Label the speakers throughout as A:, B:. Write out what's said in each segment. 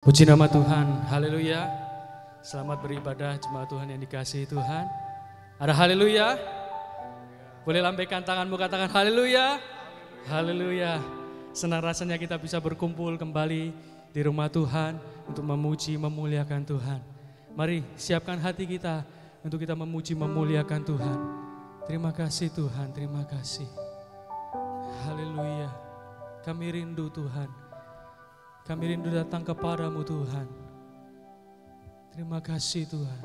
A: Puji nama Tuhan, haleluya. Selamat beribadah jemaat Tuhan yang dikasihi Tuhan. Ada haleluya? Boleh lambaikan tanganmu, katakan haleluya. Haleluya. Senang rasanya kita bisa berkumpul kembali di rumah Tuhan untuk memuji, memuliakan Tuhan. Mari siapkan hati kita untuk kita memuji, memuliakan Tuhan. Terima kasih Tuhan, terima kasih. Haleluya. Kami rindu Tuhan. Kami rindu datang kepadamu Tuhan. Terima kasih Tuhan.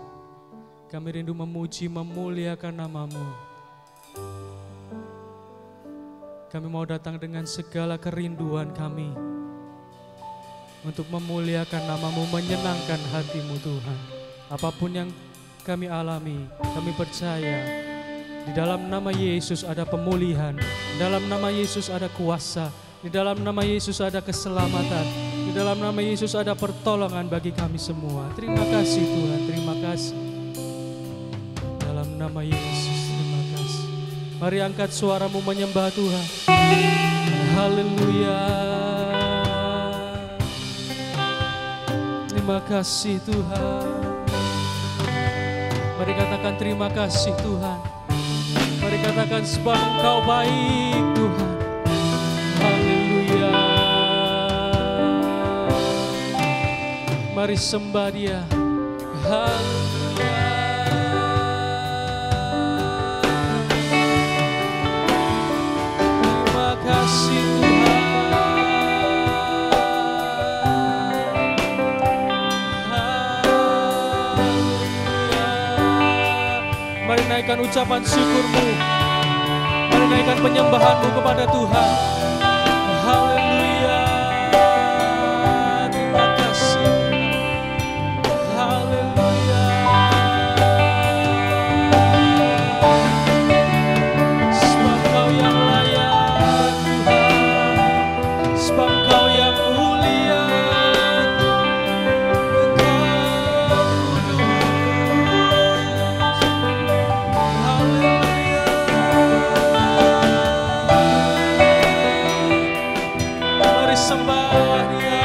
A: Kami rindu memuji, memuliakan namamu. Kami mau datang dengan segala kerinduan kami untuk memuliakan namamu, menyenangkan hatimu Tuhan. Apapun yang kami alami, kami percaya di dalam nama Yesus ada pemulihan, di dalam nama Yesus ada kuasa, di dalam nama Yesus ada keselamatan, di dalam nama Yesus ada pertolongan bagi kami semua. Terima kasih Tuhan, terima kasih. Dalam nama Yesus, terima kasih. Mari angkat suaramu menyembah Tuhan. Haleluya. Terima kasih Tuhan. Mari katakan terima kasih Tuhan. Mari katakan sebab Engkau baik Tuhan. Haleluya. Mari sembah Dia. Haleluya. Terima kasih Tuhan. Haleluya. Mari naikkan ucapan syukurmu. Mari naikkan penyembahanmu kepada Tuhan. Haleluya. Terima kasih. Haleluya. Sebab Kau yang layak Tuhan, sebab Kau yang mulia, Engkau kudus. Haleluya. Mari sembah Dia.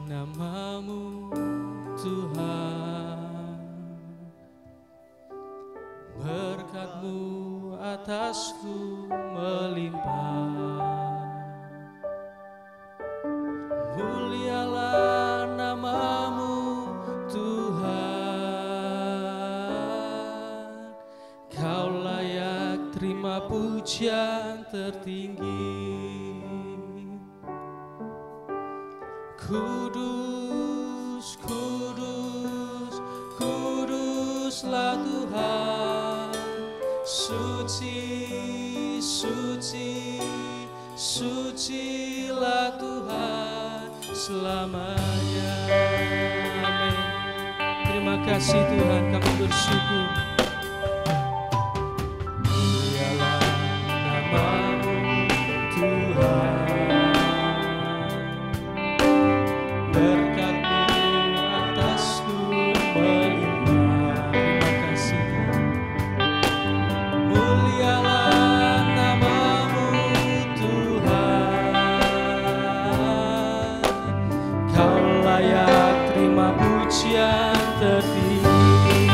A: Namamu Tuhan, berkat-Mu atasku melimpah. Mulialah namamu Tuhan, Kau layak terima pujian tertinggi. Kudus, kudus, kuduslah Tuhan. Suci, suci, sucilah Tuhan selamanya. Amin. Terima kasih Tuhan, kami bersyukur. Mulialah namamu Tuhan, berkat-Mu atasku melimpah. Terima kasih Tuhan. Mulialah namamu Tuhan, Kau layak terima pujian tertinggi.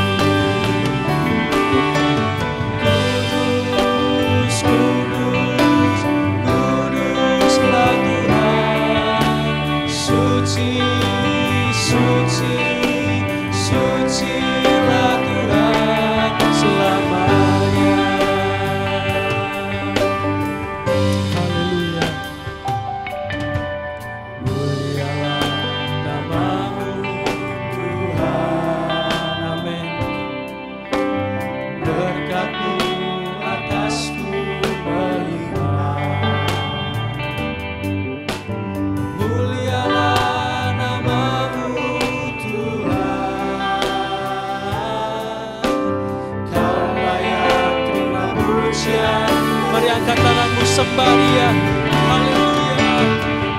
A: Mari angkat tanganmu, sembah Dia. Haleluya.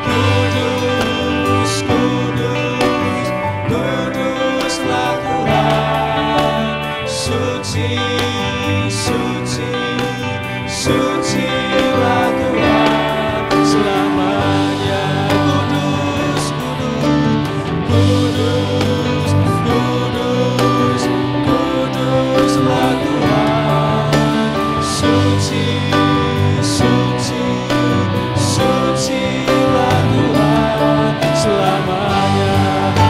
A: Kudus, kudus, kuduslah Tuhan. Suci, suci, sucilah Tuhan selamanya. Kudus, kudus, kudus, kudus, kuduslah Tuhan. Suci, suci, sucilah Tuhan selamanya.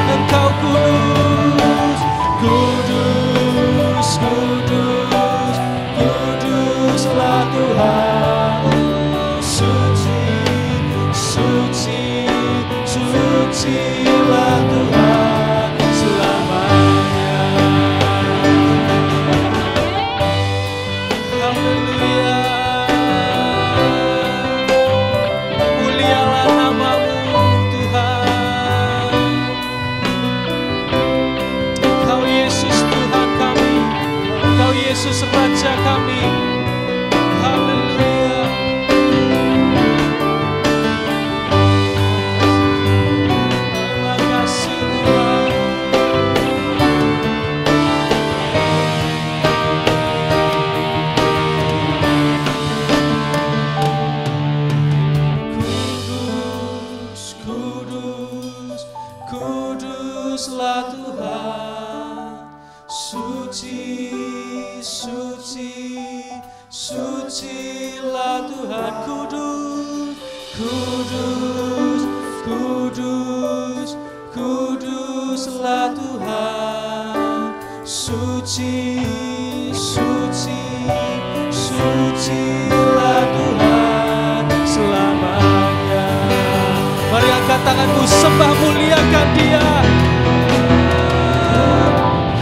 A: Engkau kudus, kudus, kudus, kuduslah Tuhan. Suci, suci, sucilah Tuhan selamanya. Haleluya. Mulialah nama-Mu Tuhan. Engkau Yesus Tuhan kami, Engkau Yesus Raja kami. Haleluya. Terima kasih Tuhan. Kudus, kudus, kuduslah Tuhan. Suci, suci, sucilah Tuhan. Kudus, kudus, kudus, kuduslah Tuhan. Suci, suci, sucilah Tuhan selamanya. Mari angkat tanganmu, sembah, muliakan Dia.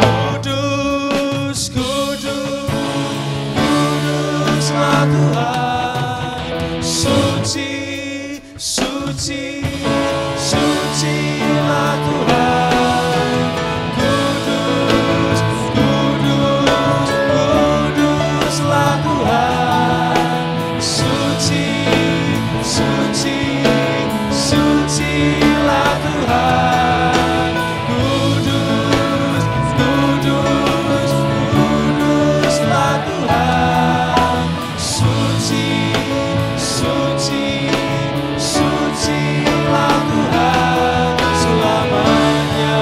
A: Kudus, kudus, kuduslah Tuhan. Suci, suci, sucilah Tuhan. Kudus, kudus, kuduslah Tuhan. Suci, suci, sucilah Tuhan. Kudus, kudus, kuduslah Tuhan. Suci, suci, sucilah Tuhan selamanya.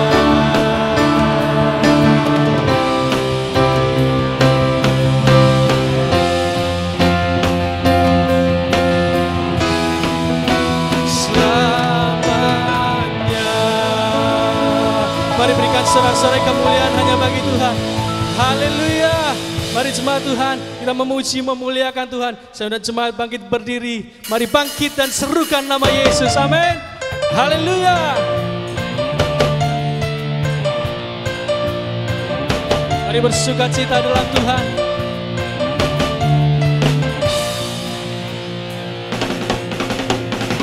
A: Selamanya. Mari berikan sorak-sorai kemuliaan hanya bagi Tuhan. Haleluya. Mari jemaat Tuhan, kita memuji, memuliakan Tuhan. Saudara jemaat bangkit berdiri. Mari bangkit dan serukan nama Yesus. Amin. Haleluya. Mari bersukacita dalam Tuhan.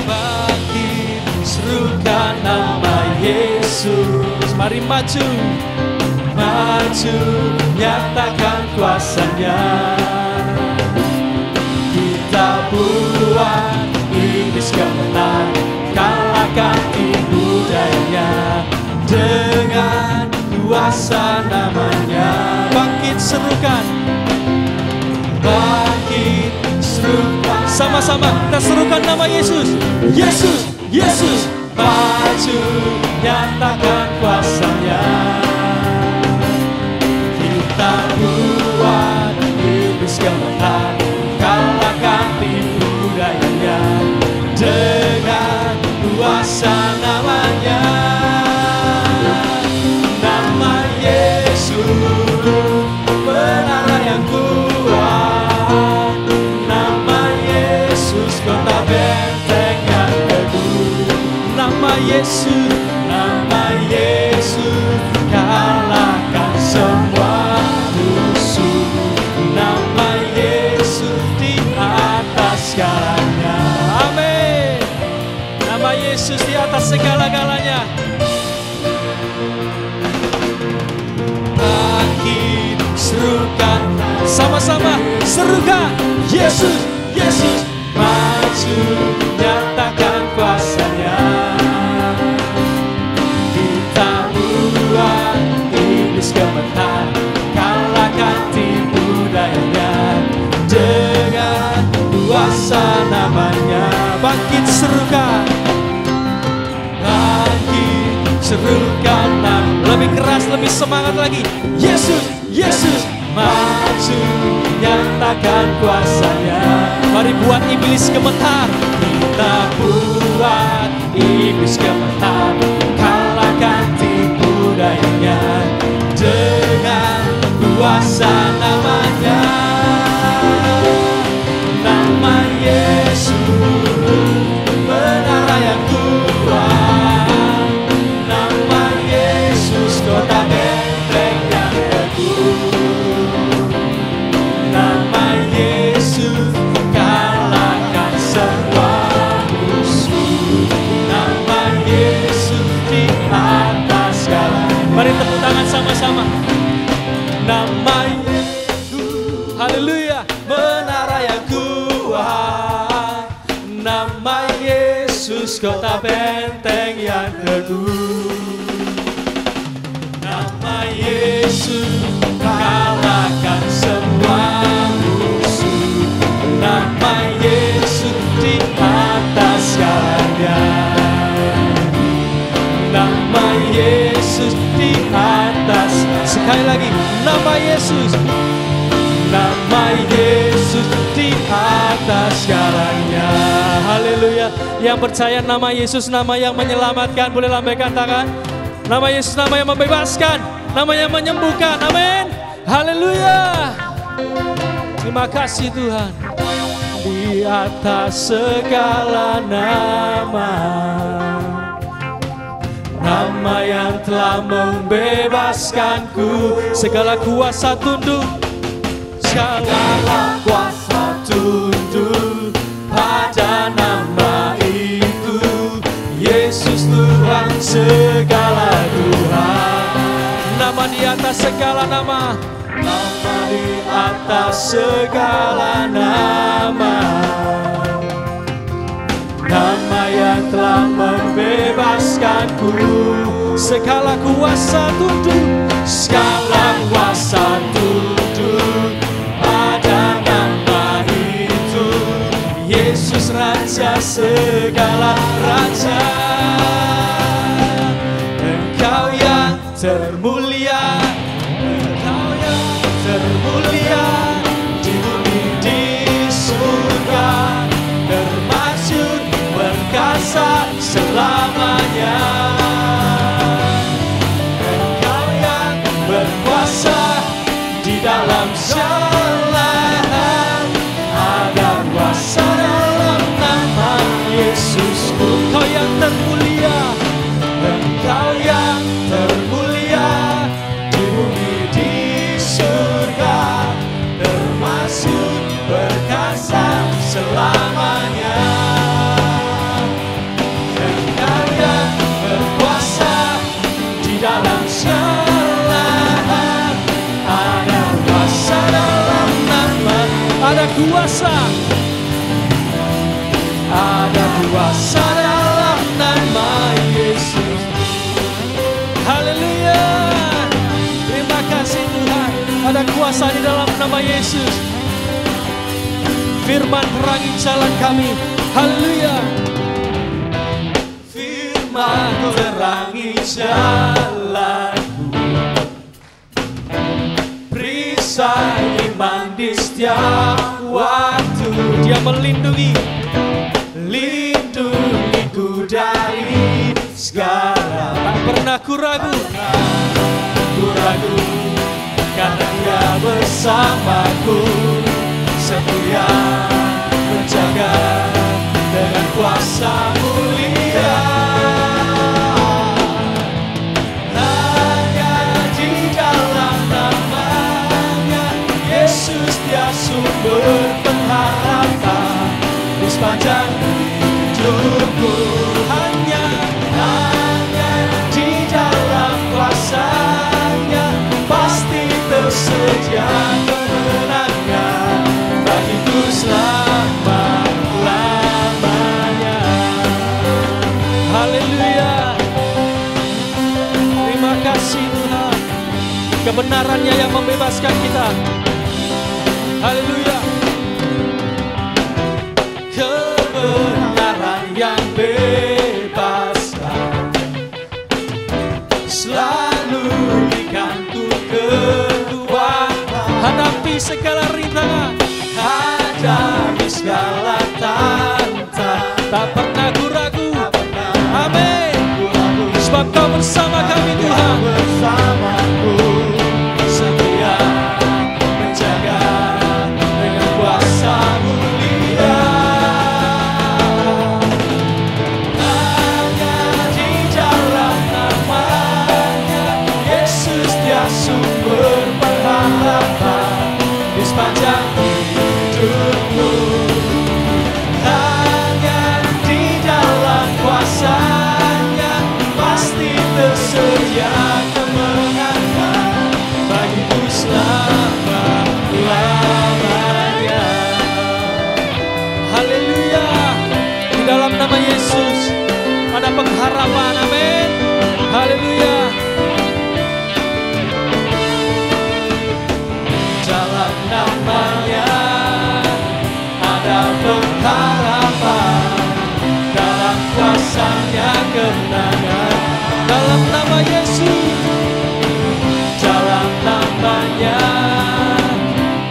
A: Bangkit, serukan nama Yesus. Mari maju, maju, nyatakan kuasanya. Kita buat iblis gemetar, kalahkan tipu dayanya dengan kuasa namanya. Bangkit, serukan, bangkit, serukan. Sama-sama kita serukan nama Yesus. Yesus, Yesus. Maju, nyatakan kuasanya. Kita buat iblis gemetar, kalahkan tipu dayanya dengan kuasa namanya. Nama Yesus penara yang kuat. Nama Yesus kota benteng yang teguh. Nama Yesus, nama Yesus kalahkan semua musuh. Nama Yesus di atas segalanya. Amin. Nama Yesus di atas segala-galanya. Bangkit, serukan, sama-sama serukan. Yesus, Yesus. Yesus maju nyatakan kuasa-Nya. Kita buat iblis gemetar, kalahkan tipu dayanya dengan kuasa namanya. Bangkit serukan, lebih keras, lebih semangat lagi. Yesus, Yesus maju nyatakan kuasa-Nya. Mari buat iblis gemetar. Kita buat iblis gemetar, kalahkan tipu dayanya dengan kuasa namanya. Nama Yesus menara yang kuat, nama Yesus kota benteng yang teguh, nama Yesus kalahkan semua musuh, nama Yesus di atas segala. Mari tepuk tangan sama-sama. Nama Yesus, haleluya, menara yang kuat, nama Yesus kota benteng yang teguh, nama Yesus kalahkan semua musuh, nama Yesus di atas segalanya, nama Yesus di atas. Sekali lagi, nama Yesus, nama Yesus di atas segalanya. Haleluya. Yang percaya nama Yesus nama yang menyelamatkan, boleh lambaikan tangan. Nama Yesus nama yang membebaskan, nama yang menyembuhkan. Amin. Haleluya. Terima kasih Tuhan. Di atas segala nama, nama yang telah membebaskanku, segala kuasa tunduk, segala kuasa tunduk pada nama itu. Yesus Tuhan segala Tuhan. Nama di atas segala nama, nama di atas segala nama, nama yang telah membebaskanku, segala kuasa tunduk, segala kuasa tunduk pada nama itu. Yesus Raja segala raja, Engkau yang termulia, Engkau yang termulia di bumi di surga, termasyhur perkasa selamanya. Engkau yang berkuasa di dalam jalan, ada kuasa dalam nama Yesus. Engkau yang termulia, Engkau yang termulia di bumi di surga, termasyhur perkasa selamanya. Engkau yang berkuasa di dalam jalan, ada kuasa dalam nama, ada kuasa, ada kuasa dalam nama Yesus. Haleluya. Terima kasih Tuhan, ada kuasa di dalam nama Yesus. Firman terangi jalan kami. Haleluya. Firman terangi jalanku, perisai iman di setiap waktu. Dia melindungi, lindungiku dari segala. Tak pernah ku ragu, karena Dia bersamaku, setia menjaga dengan kuasa mulia. Hanya di dalam namanya Yesus Dia sumber pengharapan di sepanjang hidupku. Hanya di dalam kuasa-Nya pasti tersedia kemenangan bagiku selama kebenarannya yang membebaskan kita. Haleluya. Kebenaran yang bebaskan selalu digantung kekuatan. Hadapi segala rintangan, hadapi segala tantangan, tak pernah ku ragu. Amin. Sebab Kau bersama kami Tuhan. Bersamaku setia menjaga dengan kuasa mulia. Hanya di dalam nama-Nya Yesus Dia sumber pengharapan di sepanjang hidupmu. Hanya di dalam kuasa-Nya pasti tersedia kemenangan bagiku selama-lamanya. Haleluya. Di dalam nama Yesus ada pengharapan. Amin. Haleluya. Dalam nama-Nya ada pengharapan, dalam kuasa-Nya kemenangan. Dalam nama Yesus, dalam nama-Nya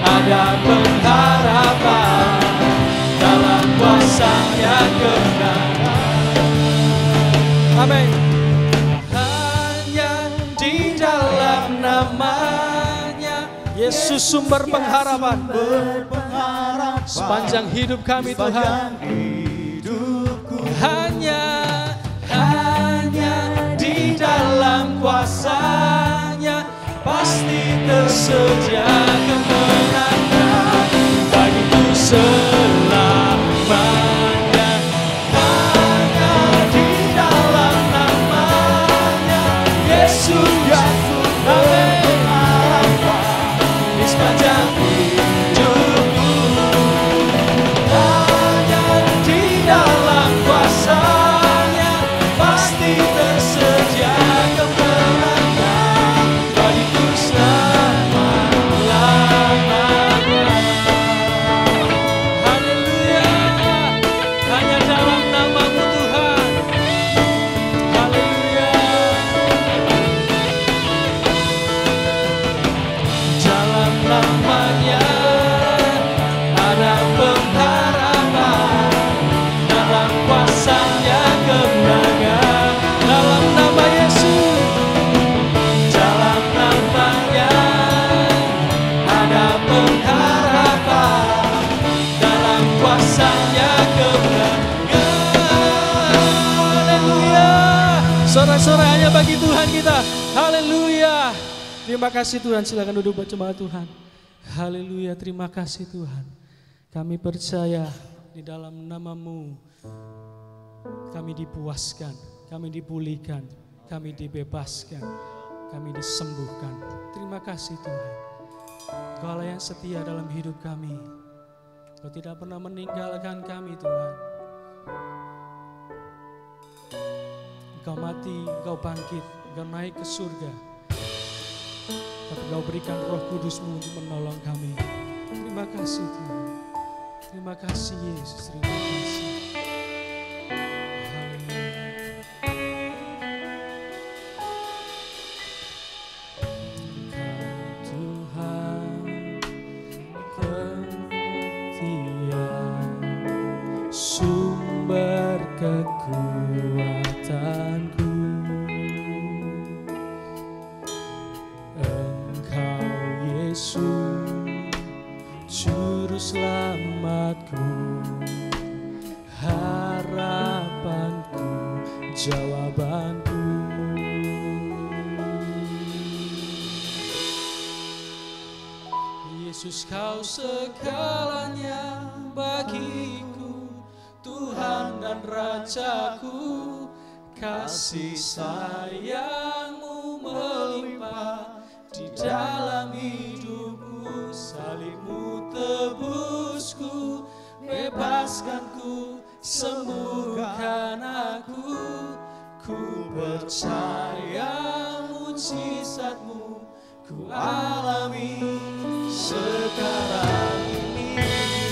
A: ada pengharapan, dalam kuasa-Nya kemenangan. Amin. Hanya di dalam nama-Nya Yesus sumber pengharapan sepanjang hidup kami Tuhan. Hanya di dalam kuasa-Nya pasti tersedia kemenangan bagiku selamanya. Hanya di dalam nama-Nya Yesus, amin, di sepanjang hidupku. Hanya di dalam kuasa-Nya pasti tersedia kemenangan bagiku selama-lamanya. Haleluya. Hanya dalam nama-Mu Tuhan. Haleluya. Dalam nama-Nya ada pengharapan, dalam kuasa-Nya kemenangan. Dalam nama Yesus, dalam nama-Nya ada pengharapan, dalam kuasa-Nya kemenangan. Haleluya. Sorak-sorak hanya bagi Tuhan kita. Haleluya. Terima kasih Tuhan. Silakan duduk berjemaat Tuhan. Haleluya. Terima kasih Tuhan. Kami percaya di dalam nama-Mu kami dipuaskan, kami dipulihkan, kami dibebaskan, kami disembuhkan. Terima kasih Tuhan. Kau Allah yang setia dalam hidup kami. Kau tidak pernah meninggalkan kami Tuhan. Engkau mati, Engkau bangkit, Engkau naik ke surga. Tapi Engkau berikan Roh Kudus-Mu untuk menolong kami. Terima kasih Tuhan. Terima kasih Yesus, terima kasih. Sumber kekuatanku, Engkau Yesus, Juru Selamatku, harapanku, jawabanku. Yesus, Kau segalanya bagiku, Tuhan dan Rajaku. Kasih sayang-Mu melimpah di dalam hidupku. Salib-Mu tebusku, bebaskanku, sembuhkan aku. Ku percaya mujizat-Mu
B: ku alami sekarang ini.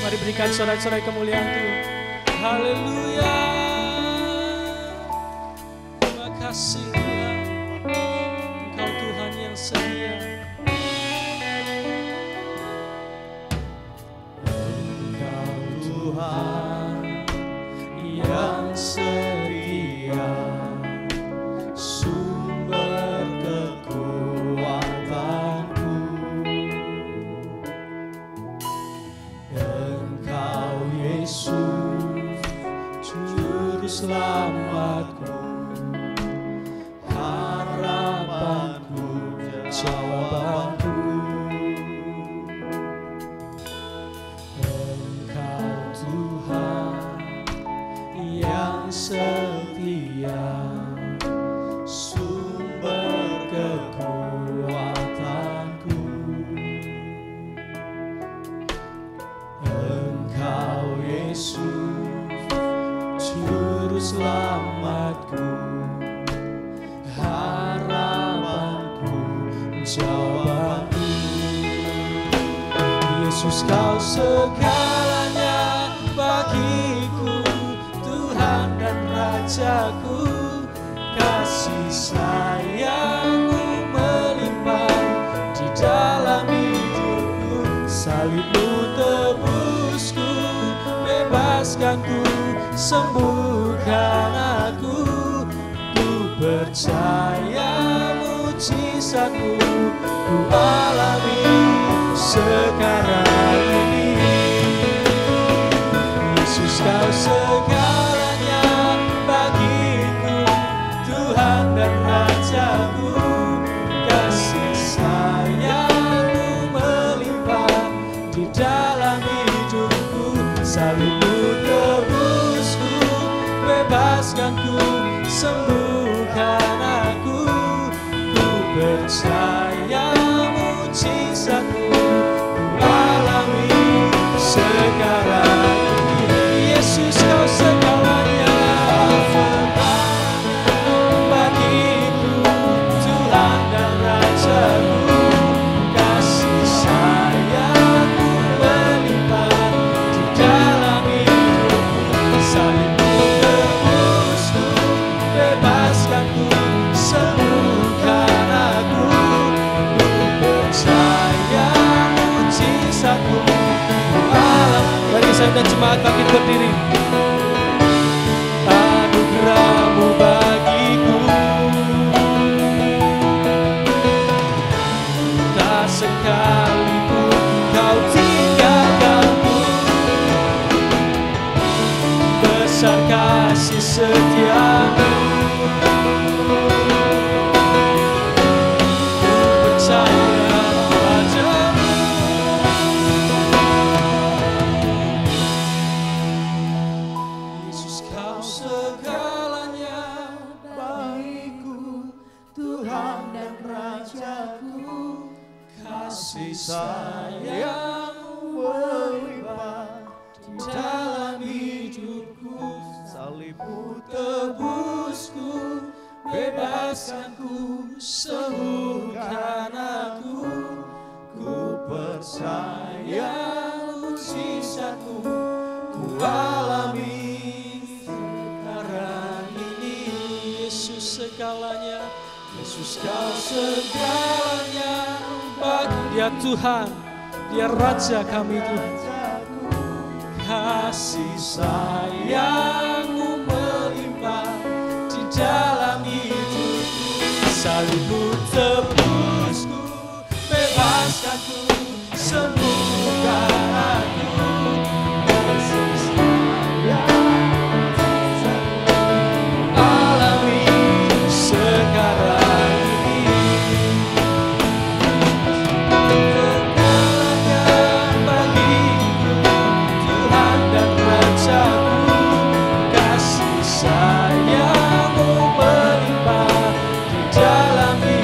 A: Mari berikan sorak-sorai kemuliaan Tuhan. Haleluya. Terima kasih Tuhan, Engkau Tuhan yang setia.
B: Engkau Tuhan yang setia, sumber kekuatanku. Engkau Yesus, juru selamatku, harapanku, jawabanku. Engkau Tuhan yang setia, sumber kekuatanku. Engkau Yesus, juru selamatku, harapanku, jawabanku. Yesus, kau segalanya bagiku, Tuhan dan Rajaku. Kasih sayang-Mu melimpah di dalam hidupku. Salib-Mu tebusku, bebaskanku, sembuhkan aku. Ku percaya mujizat-Mu ku alami sekarang ini. Yesus, kau segalanya bagiku, Tuhan dan Rajaku. Kasih sayang-Mu melimpah di dalam hidupku. Salib-Mu tebusku, bebaskanku, sembuhkan aku. Ku percaya mujizat-Mu ku alami sekarang ini. Yesus, kau segalanya bagiku, Tuhan dan Rajaku. Kasih sayang-Mu melimpah di dalam hidupku. Salib-Mu tebusku, bebaskanku, sembuhkan aku. Ku percaya mujizat-Mu ku alami. Mari saya dan jemaat bangkit berdiri. Anugerah-Mu bagiku, tak sekalipun Kau tinggalkanku. Besar kasih setia-Mu, ku percaya padamu. Yesus, kau segalanya bagiku, Tuhan dan Rajaku. Kasih sayang-Mu melimpah di dalam hidupku. Salib-Mu tebusku, bebaskanku, sembuhkan aku. Ku percaya mujizat-Mu ku alami sekarang ini. Yesus, segalanya, Yesus, kau segalanya bagi Dia Tuhan, Dia Raja kami Tuhan. Kasih sayang-Mu melimpah di dalam hidupku. Salib-Mu tebusku, bebaskanku, sembuhkan aku. Kasih sayang-Mu alami sekarang ini. Segalanya bagiku, Tuhan dan Rajaku. Kasih sayang-Mu melimpah di dalam hidupku.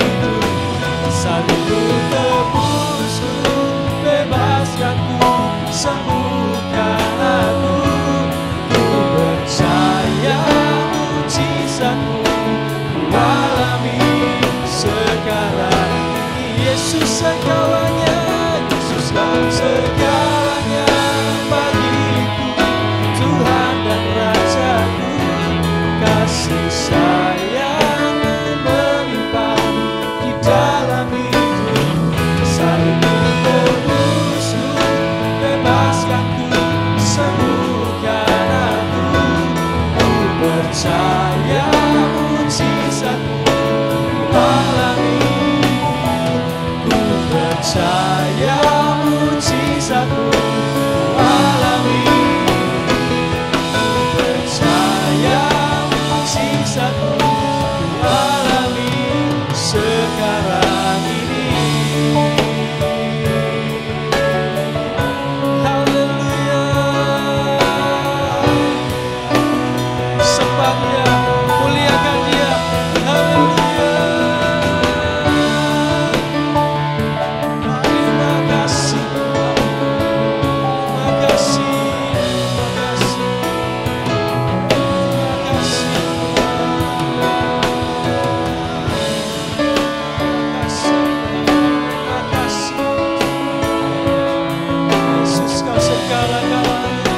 B: segala-galanya.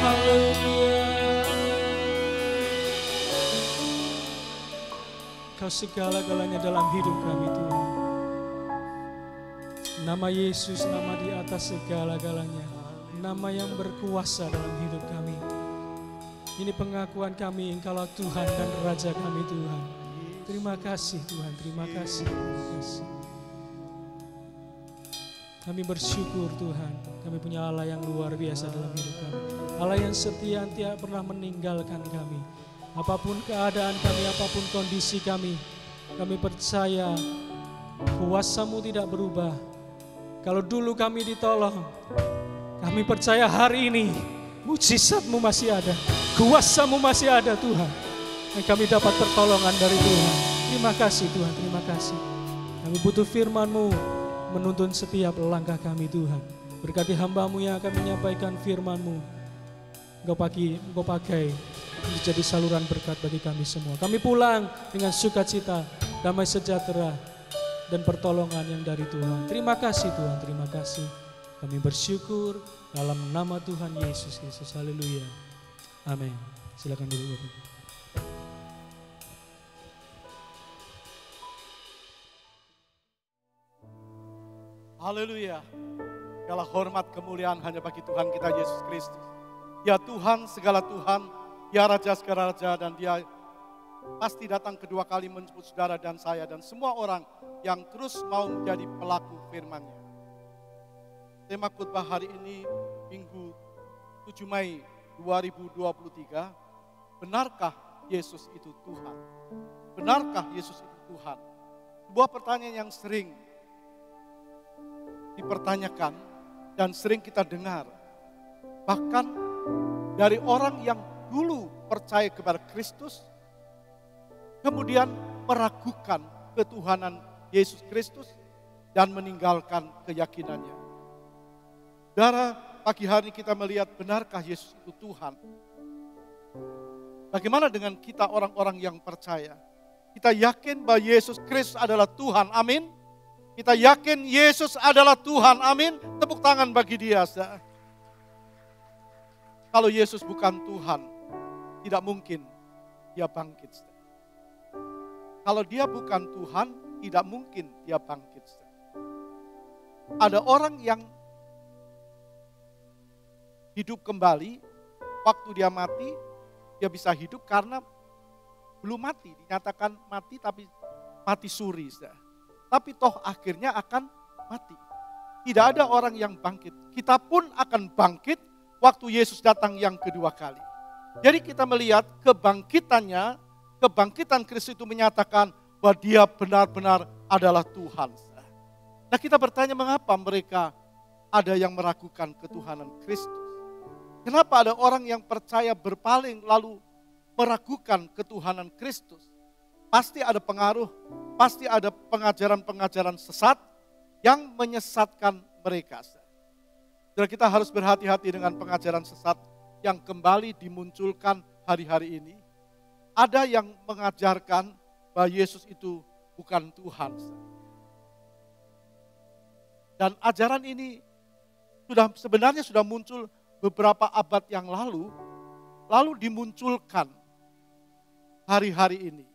B: Haleluya. Kau segala-galanya dalam hidup kami Tuhan. Nama Yesus, nama di atas segala-galanya. Nama yang berkuasa dalam hidup kami. Ini pengakuan kami, Engkaulah Tuhan dan Raja kami Tuhan. Terima kasih Tuhan, terima kasih, terima kasih. Kami bersyukur Tuhan, kami punya Allah yang luar biasa dalam hidup kami. Allah yang setia, tidak pernah meninggalkan kami. Apapun keadaan kami, apapun kondisi kami percaya kuasa-Mu tidak berubah. Kalau dulu kami ditolong, kami percaya hari ini mujizat-Mu masih ada, kuasa-Mu masih ada Tuhan. Dan kami dapat pertolongan dari Tuhan. Terima kasih Tuhan, terima kasih. Kami butuh firman-Mu menuntun setiap langkah kami Tuhan. Berkati hamba-Mu yang akan menyampaikan firman-Mu. Engkau pakai menjadi saluran berkat bagi kami semua. Kami pulang dengan sukacita, damai sejahtera, dan pertolongan yang dari Tuhan. Terima kasih Tuhan, terima kasih. Kami bersyukur dalam nama Tuhan Yesus Kristus. Haleluya. Amin. Silakan duduk Bapak.
C: Haleluya. Segala hormat kemuliaan hanya bagi Tuhan kita Yesus Kristus. Ya Tuhan segala Tuhan, ya Raja segala Raja, dan Dia pasti datang kedua kali menjemput saudara dan saya dan semua orang yang terus mau menjadi pelaku firman-Nya. Tema khotbah hari ini Minggu 7 Mei 2023, benarkah Yesus itu Tuhan? Benarkah Yesus itu Tuhan? Sebuah pertanyaan yang sering dipertanyakan dan sering kita dengar. Bahkan dari orang yang dulu percaya kepada Kristus, kemudian meragukan ketuhanan Yesus Kristus dan meninggalkan keyakinannya. Saudara, pagi hari ini kita melihat benarkah Yesus itu Tuhan? Bagaimana dengan kita orang-orang yang percaya? Kita yakin bahwa Yesus Kristus adalah Tuhan, amin. Kita yakin Yesus adalah Tuhan, amin. Tepuk tangan bagi Dia. Kalau Yesus bukan Tuhan, tidak mungkin Dia bangkit. Kalau Dia bukan Tuhan, tidak mungkin Dia bangkit. Ada orang yang hidup kembali, waktu dia mati, dia bisa hidup karena belum mati. Dinyatakan mati tapi mati suri. Tapi toh akhirnya akan mati. Tidak ada orang yang bangkit. Kita pun akan bangkit waktu Yesus datang yang kedua kali. Jadi kita melihat kebangkitannya, kebangkitan Kristus itu menyatakan bahwa Dia benar-benar adalah Tuhan. Nah kita bertanya mengapa mereka ada yang meragukan ketuhanan Kristus. Kenapa ada orang yang percaya berpaling lalu meragukan ketuhanan Kristus? Pasti ada pengaruh, pasti ada pengajaran-pengajaran sesat yang menyesatkan mereka. Jadi kita harus berhati-hati dengan pengajaran sesat yang kembali dimunculkan hari-hari ini. Ada yang mengajarkan bahwa Yesus itu bukan Tuhan. Dan ajaran ini sebenarnya sudah muncul beberapa abad yang lalu dimunculkan hari-hari ini.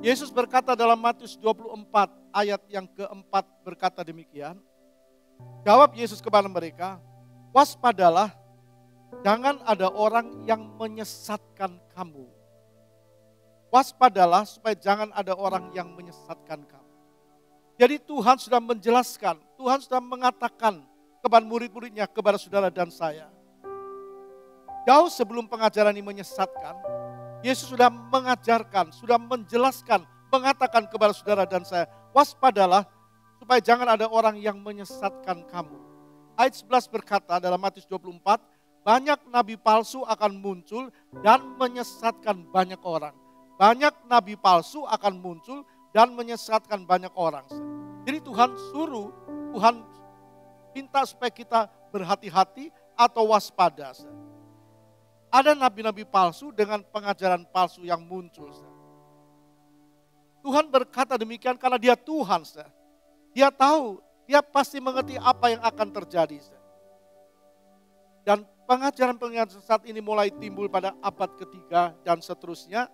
C: Yesus berkata dalam Matius 24 ayat yang keempat berkata demikian. Jawab Yesus kepada mereka, waspadalah, jangan ada orang yang menyesatkan kamu. Waspadalah supaya jangan ada orang yang menyesatkan kamu. Jadi Tuhan sudah menjelaskan, Tuhan sudah mengatakan kepada murid-muridnya, kepada saudara dan saya. Jauh sebelum pengajaran ini menyesatkan, Yesus sudah mengajarkan, sudah menjelaskan, mengatakan kepada saudara dan saya, waspadalah supaya jangan ada orang yang menyesatkan kamu. Ayat 11 berkata dalam Matius 24, banyak nabi palsu akan muncul dan menyesatkan banyak orang. Banyak nabi palsu akan muncul dan menyesatkan banyak orang. Jadi Tuhan suruh, Tuhan minta supaya kita berhati-hati atau waspada. Ada nabi-nabi palsu dengan pengajaran palsu yang muncul. Tuhan berkata demikian karena Dia Tuhan. Dia tahu Dia pasti mengerti apa yang akan terjadi. Dan pengajaran-pengajaran sesat ini mulai timbul pada abad ketiga dan seterusnya.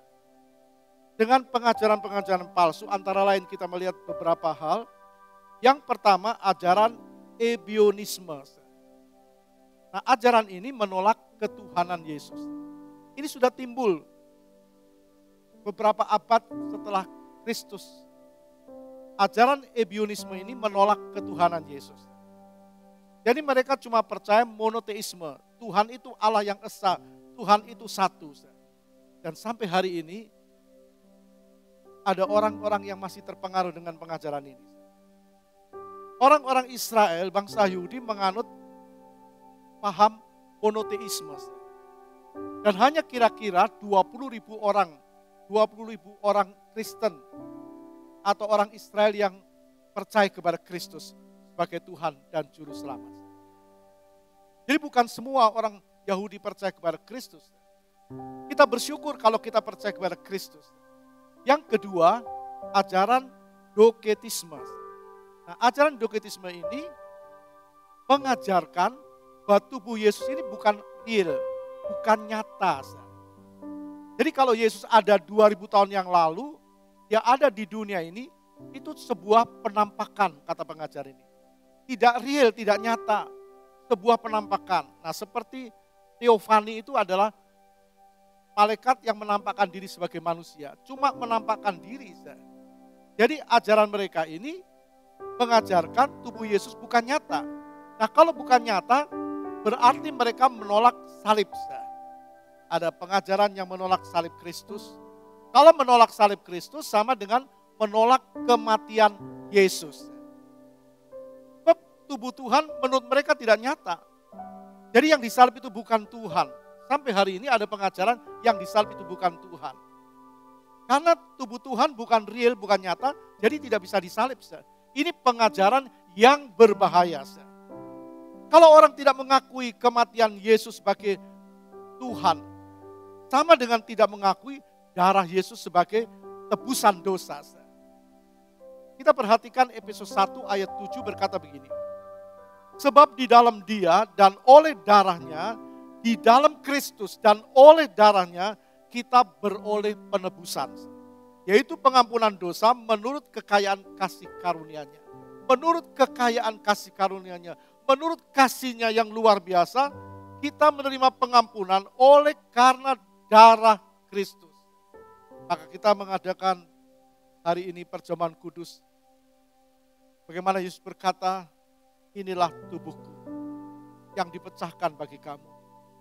C: Dengan pengajaran-pengajaran palsu, antara lain kita melihat beberapa hal. Yang pertama, ajaran ebionisme. Nah, ajaran ini menolak ketuhanan Yesus. Ini sudah timbul beberapa abad setelah Kristus. Ajaran ebionisme ini menolak ketuhanan Yesus. Jadi mereka cuma percaya monoteisme. Tuhan itu Allah yang esa, Tuhan itu satu. Dan sampai hari ini ada orang-orang yang masih terpengaruh dengan pengajaran ini. Orang-orang Israel, bangsa Yahudi menganut paham monoteisme. Dan hanya kira-kira 20.000 orang Kristen atau orang Israel yang percaya kepada Kristus sebagai Tuhan dan Juru Selamat. Jadi bukan semua orang Yahudi percaya kepada Kristus. Kita bersyukur kalau kita percaya kepada Kristus. Yang kedua, ajaran doketisme. Nah, ajaran doketisme ini mengajarkan bahwa tubuh Yesus ini bukan real, bukan nyata. Jadi kalau Yesus ada 2000 tahun yang lalu, dia ada di dunia ini, itu sebuah penampakan, kata pengajar ini. Tidak real, tidak nyata, sebuah penampakan. Nah, seperti teofani itu adalah malaikat yang menampakkan diri sebagai manusia, cuma menampakkan diri. Jadi ajaran mereka ini mengajarkan tubuh Yesus bukan nyata. Nah, kalau bukan nyata, berarti mereka menolak salib. Ada pengajaran yang menolak salib Kristus. Kalau menolak salib Kristus sama dengan menolak kematian Yesus. Sebab tubuh Tuhan menurut mereka tidak nyata. Jadi yang disalib itu bukan Tuhan. Sampai hari ini ada pengajaran yang disalib itu bukan Tuhan. Karena tubuh Tuhan bukan real, bukan nyata, jadi tidak bisa disalib. Ini pengajaran yang berbahaya. Kalau orang tidak mengakui kematian Yesus sebagai Tuhan, sama dengan tidak mengakui darah Yesus sebagai tebusan dosa. Kita perhatikan Efesus 1 ayat 7 berkata begini. Sebab di dalam Dia dan oleh darahnya, di dalam Kristus dan oleh darahnya, kita beroleh penebusan. Yaitu pengampunan dosa menurut kekayaan kasih karunia-Nya. Menurut kekayaan kasih karunia-Nya, menurut kasih-Nya yang luar biasa, kita menerima pengampunan oleh karena darah Kristus. Maka kita mengadakan hari ini perjamuan kudus. Bagaimana Yesus berkata, inilah tubuhku yang dipecahkan bagi kamu.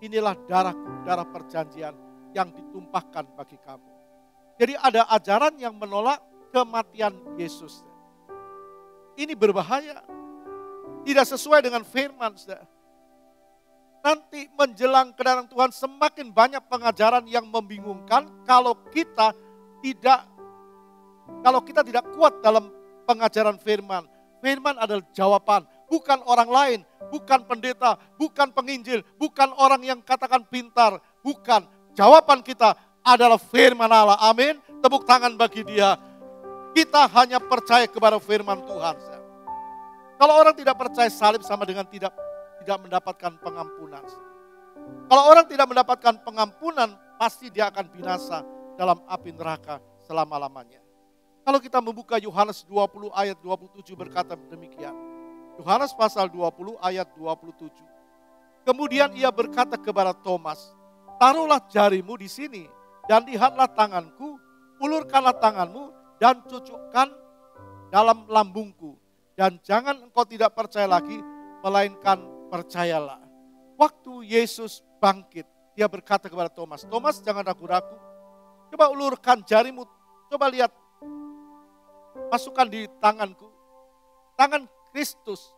C: Inilah darahku, darah perjanjian yang ditumpahkan bagi kamu. Jadi ada ajaran yang menolak kematian Yesus. Ini berbahaya. Tidak sesuai dengan firman. Nanti menjelang kedatangan Tuhan semakin banyak pengajaran yang membingungkan kalau kita tidak kuat dalam pengajaran firman. Firman adalah jawaban, bukan orang lain, bukan pendeta, bukan penginjil, bukan orang yang katakan pintar, bukan. Jawaban kita adalah firman Allah. Amin. Tepuk tangan bagi Dia. Kita hanya percaya kepada firman Tuhan. Kalau orang tidak percaya salib sama dengan tidak mendapatkan pengampunan. Kalau orang tidak mendapatkan pengampunan, pasti dia akan binasa dalam api neraka selama-lamanya. Kalau kita membuka Yohanes 20 ayat 27 berkata demikian. Yohanes pasal 20 ayat 27. Kemudian ia berkata kepada Thomas, taruhlah jarimu di sini dan lihatlah tanganku, ulurkanlah tanganmu dan cucukkan dalam lambungku. Dan jangan engkau tidak percaya lagi, melainkan percayalah. Waktu Yesus bangkit, dia berkata kepada Thomas, Thomas jangan ragu-ragu. Coba ulurkan jarimu, coba lihat. Masukkan di tanganku. Tangan Kristus,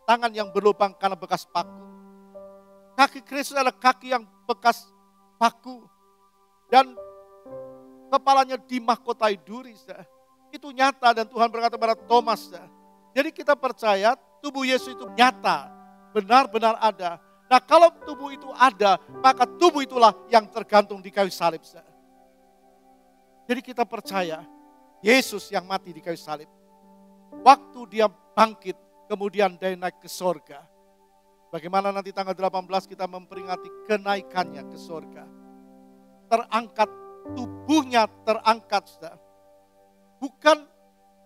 C: tangan yang berlubang karena bekas paku. Kaki Kristus adalah kaki yang bekas paku. Dan kepalanya dimahkotai duri. Itu nyata dan Tuhan berkata kepada Thomas. Jadi kita percaya tubuh Yesus itu nyata, benar-benar ada. Nah kalau tubuh itu ada, maka tubuh itulah yang tergantung di kayu salib. Jadi kita percaya Yesus yang mati di kayu salib. Waktu dia bangkit, kemudian dia naik ke sorga. Bagaimana nanti tanggal 18 kita memperingati kenaikannya ke sorga. Terangkat, tubuhnya terangkat. Saudara. Bukan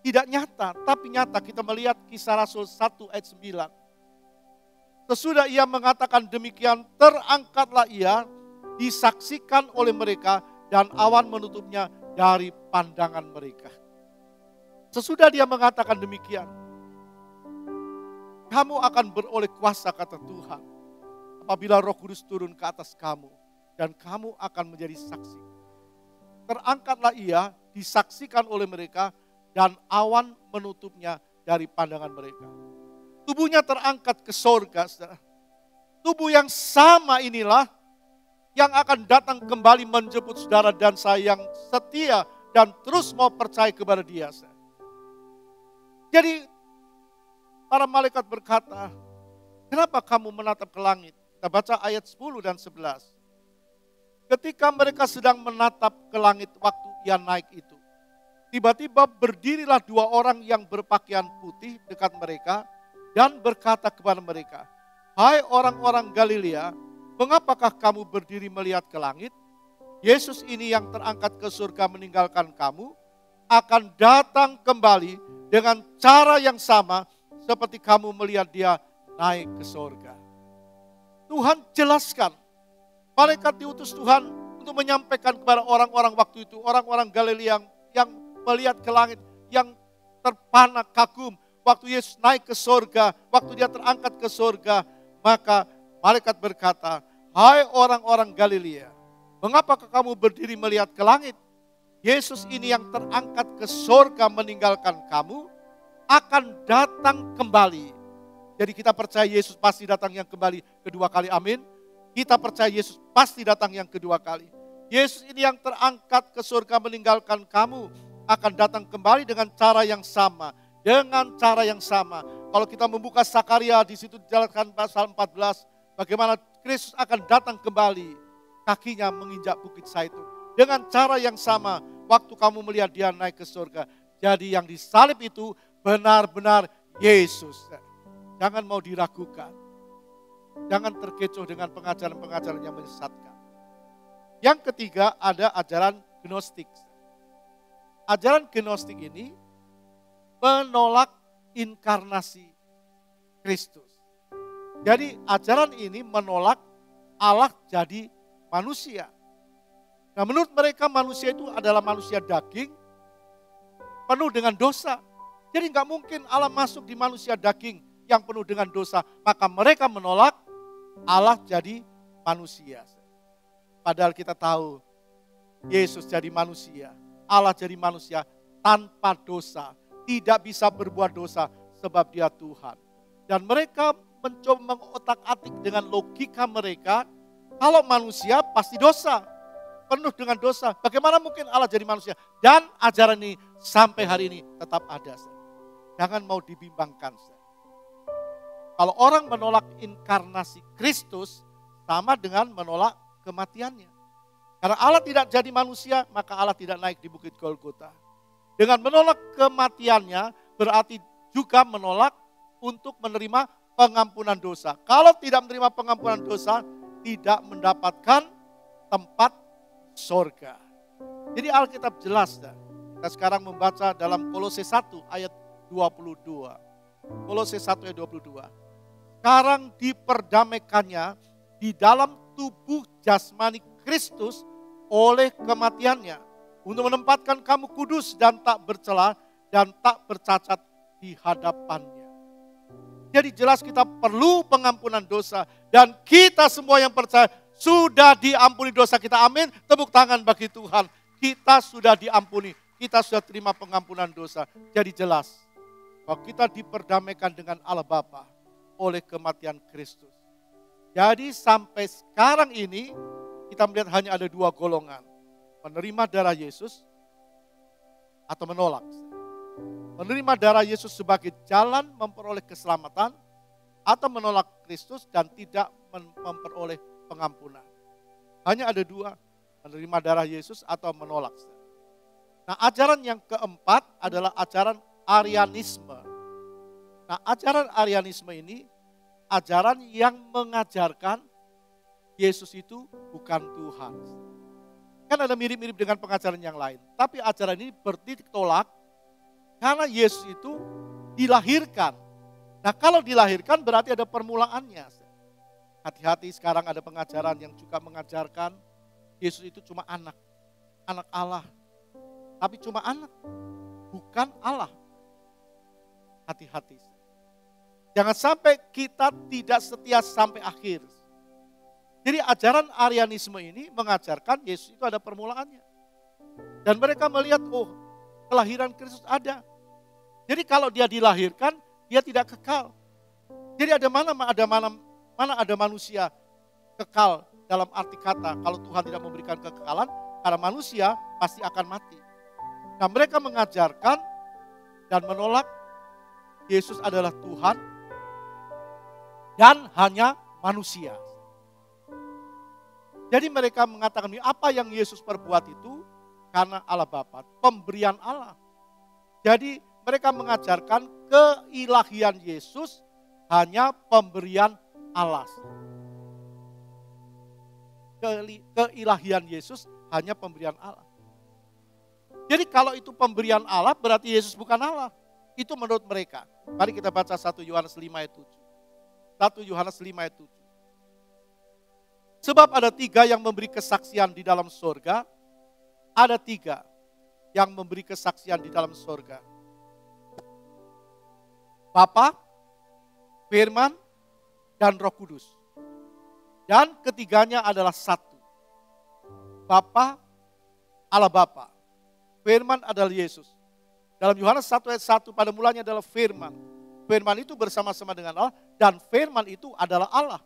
C: tidak nyata, tapi nyata. Kita melihat Kisah Rasul 1 ayat 9. Sesudah ia mengatakan demikian, terangkatlah ia, disaksikan oleh mereka, dan awan menutupnya dari pandangan mereka. Sesudah dia mengatakan demikian, kamu akan beroleh kuasa, kata Tuhan, apabila Roh Kudus turun ke atas kamu, dan kamu akan menjadi saksi. Terangkatlah ia, disaksikan oleh mereka, dan awan menutupnya dari pandangan mereka. Tubuhnya terangkat ke sorga, saudara. Tubuh yang sama inilah yang akan datang kembali menjemput saudara dan saya yang setia dan terus mau percaya kepada dia. Saudara. Jadi para malaikat berkata, kenapa kamu menatap ke langit? Kita baca ayat 10 dan 11. Ketika mereka sedang menatap ke langit waktu ia naik itu, tiba-tiba berdirilah dua orang yang berpakaian putih dekat mereka dan berkata kepada mereka, hai orang-orang Galilea, mengapakah kamu berdiri melihat ke langit? Yesus ini yang terangkat ke surga meninggalkan kamu, akan datang kembali dengan cara yang sama seperti kamu melihat dia naik ke surga. Tuhan jelaskan, malaikat diutus Tuhan untuk menyampaikan kepada orang-orang waktu itu, orang-orang Galilea yang melihat ke langit, yang terpana kagum waktu Yesus naik ke surga, waktu dia terangkat ke surga, maka malaikat berkata, hai orang-orang Galilea, mengapakah kamu berdiri melihat ke langit? Yesus ini yang terangkat ke surga meninggalkan kamu, akan datang kembali. Jadi kita percaya Yesus pasti datang yang kembali kedua kali, amin. Kita percaya Yesus pasti datang yang kedua kali. Yesus ini yang terangkat ke surga meninggalkan kamu, akan datang kembali dengan cara yang sama. Dengan cara yang sama. Kalau kita membuka Sakaria, di situ dijelaskan pasal 14, bagaimana Kristus akan datang kembali, kakinya menginjak bukit Zaitun. Dengan cara yang sama, waktu kamu melihat dia naik ke surga. Jadi yang disalib itu benar-benar Yesus. Jangan mau diragukan. Jangan terkecoh dengan pengajaran-pengajaran yang menyesatkan. Yang ketiga ada ajaran Gnostik. Ajaran Gnostik ini menolak inkarnasi Kristus. Jadi ajaran ini menolak Allah jadi manusia. Nah menurut mereka manusia itu adalah manusia daging penuh dengan dosa. Jadi nggak mungkin Allah masuk di manusia daging yang penuh dengan dosa. Maka mereka menolak Allah jadi manusia. Padahal kita tahu Yesus jadi manusia. Allah jadi manusia tanpa dosa. Tidak bisa berbuat dosa sebab dia Tuhan. Dan mereka mencoba mengotak-atik dengan logika mereka. Kalau manusia pasti dosa. Penuh dengan dosa. Bagaimana mungkin Allah jadi manusia? Dan ajaran ini sampai hari ini tetap ada. Jangan mau dibimbangkan. Kalau orang menolak inkarnasi Kristus, sama dengan menolak kematiannya. Karena Allah tidak jadi manusia, maka Allah tidak naik di Bukit Golgota. Dengan menolak kematiannya, berarti juga menolak untuk menerima pengampunan dosa. Kalau tidak menerima pengampunan dosa, tidak mendapatkan tempat surga. Jadi Alkitab jelas. Kita sekarang membaca dalam Kolose 1 ayat 22. Kolose 1 ayat 22. Sekarang diperdamaikannya di dalam tubuh jasmani Kristus oleh kematiannya. Untuk menempatkan kamu kudus dan tak bercela dan tak bercacat di hadapannya. Jadi jelas kita perlu pengampunan dosa. Dan kita semua yang percaya sudah diampuni dosa kita. Amin. Tepuk tangan bagi Tuhan. Kita sudah diampuni. Kita sudah terima pengampunan dosa. Jadi jelas bahwa kita diperdamaikan dengan Allah Bapa oleh kematian Kristus. Jadi sampai sekarang ini kita melihat hanya ada dua golongan. Menerima darah Yesus atau menolak. Menerima darah Yesus sebagai jalan memperoleh keselamatan atau menolak Kristus dan tidak memperoleh pengampunan. Hanya ada dua, menerima darah Yesus atau menolak. Nah ajaran yang keempat adalah ajaran Arianisme. Nah, ajaran Arianisme ini ajaran yang mengajarkan Yesus itu bukan Tuhan. Kan ada mirip-mirip dengan pengajaran yang lain. Tapi ajaran ini bertitik tolak karena Yesus itu dilahirkan. Nah, kalau dilahirkan berarti ada permulaannya. Hati-hati, sekarang ada pengajaran yang juga mengajarkan Yesus itu cuma anak Allah. Tapi cuma anak, bukan Allah. Hati-hati. Jangan sampai kita tidak setia sampai akhir. Jadi ajaran Arianisme ini mengajarkan Yesus itu ada permulaannya. Dan mereka melihat, oh, kelahiran Kristus ada. Jadi kalau dia dilahirkan, dia tidak kekal. Jadi mana ada manusia kekal dalam arti kata, kalau Tuhan tidak memberikan kekekalan, karena manusia pasti akan mati. Nah, mereka mengajarkan dan menolak Yesus adalah Tuhan dan hanya manusia. Jadi mereka mengatakan, apa yang Yesus perbuat itu karena Allah Bapa, pemberian Allah. Jadi mereka mengajarkan keilahian Yesus hanya pemberian Allah. Keilahian Yesus hanya pemberian Allah. Jadi kalau itu pemberian Allah berarti Yesus bukan Allah. Itu menurut mereka. Mari kita baca 1 Yohanes 5 ayat 7. 1 Yohanes 5 ayat 7. Sebab ada 3 yang memberi kesaksian di dalam surga. Ada 3 yang memberi kesaksian di dalam surga. Bapa, Firman, dan Roh Kudus. Dan ketiganya adalah satu. Bapa, Allah Bapa. Firman adalah Yesus. Dalam Yohanes 1 ayat 1 pada mulanya adalah Firman. Firman itu bersama-sama dengan Allah dan Firman itu adalah Allah.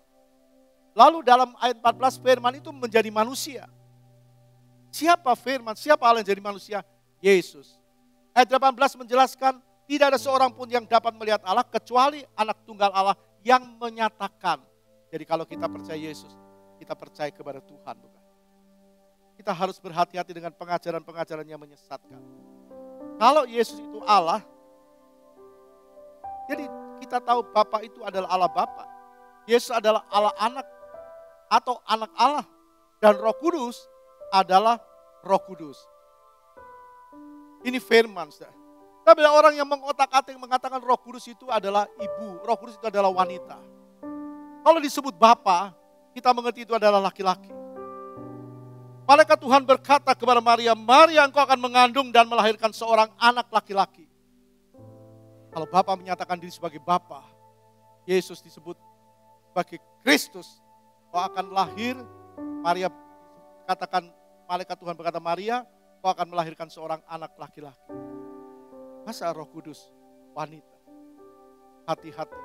C: Lalu dalam ayat 14 Firman itu menjadi manusia. Siapa Firman? Siapa Allah yang jadi manusia? Yesus. Ayat 18 menjelaskan tidak ada seorang pun yang dapat melihat Allah kecuali anak tunggal Allah yang menyatakan. Jadi kalau kita percaya Yesus, kita percaya kepada Tuhan, bukan? Kita harus berhati-hati dengan pengajaran-pengajaran yang menyesatkan. Kalau Yesus itu Allah, jadi kita tahu Bapa itu adalah Allah Bapa. Yesus adalah Allah Anak atau Anak Allah. Dan Roh Kudus adalah Roh Kudus. Ini firman, saudara. Tapi ada orang yang mengotak-atik mengatakan Roh Kudus itu adalah ibu, Roh Kudus itu adalah wanita. Kalau disebut Bapa, kita mengerti itu adalah laki-laki. Malaikat Tuhan berkata kepada Maria, Maria engkau akan mengandung dan melahirkan seorang anak laki-laki. Kalau Bapa menyatakan diri sebagai Bapa, Yesus disebut sebagai Kristus. Kau akan lahir, Maria katakan, malaikat Tuhan berkata, Maria kau akan melahirkan seorang anak laki-laki. Masa Roh Kudus wanita? Hati-hati.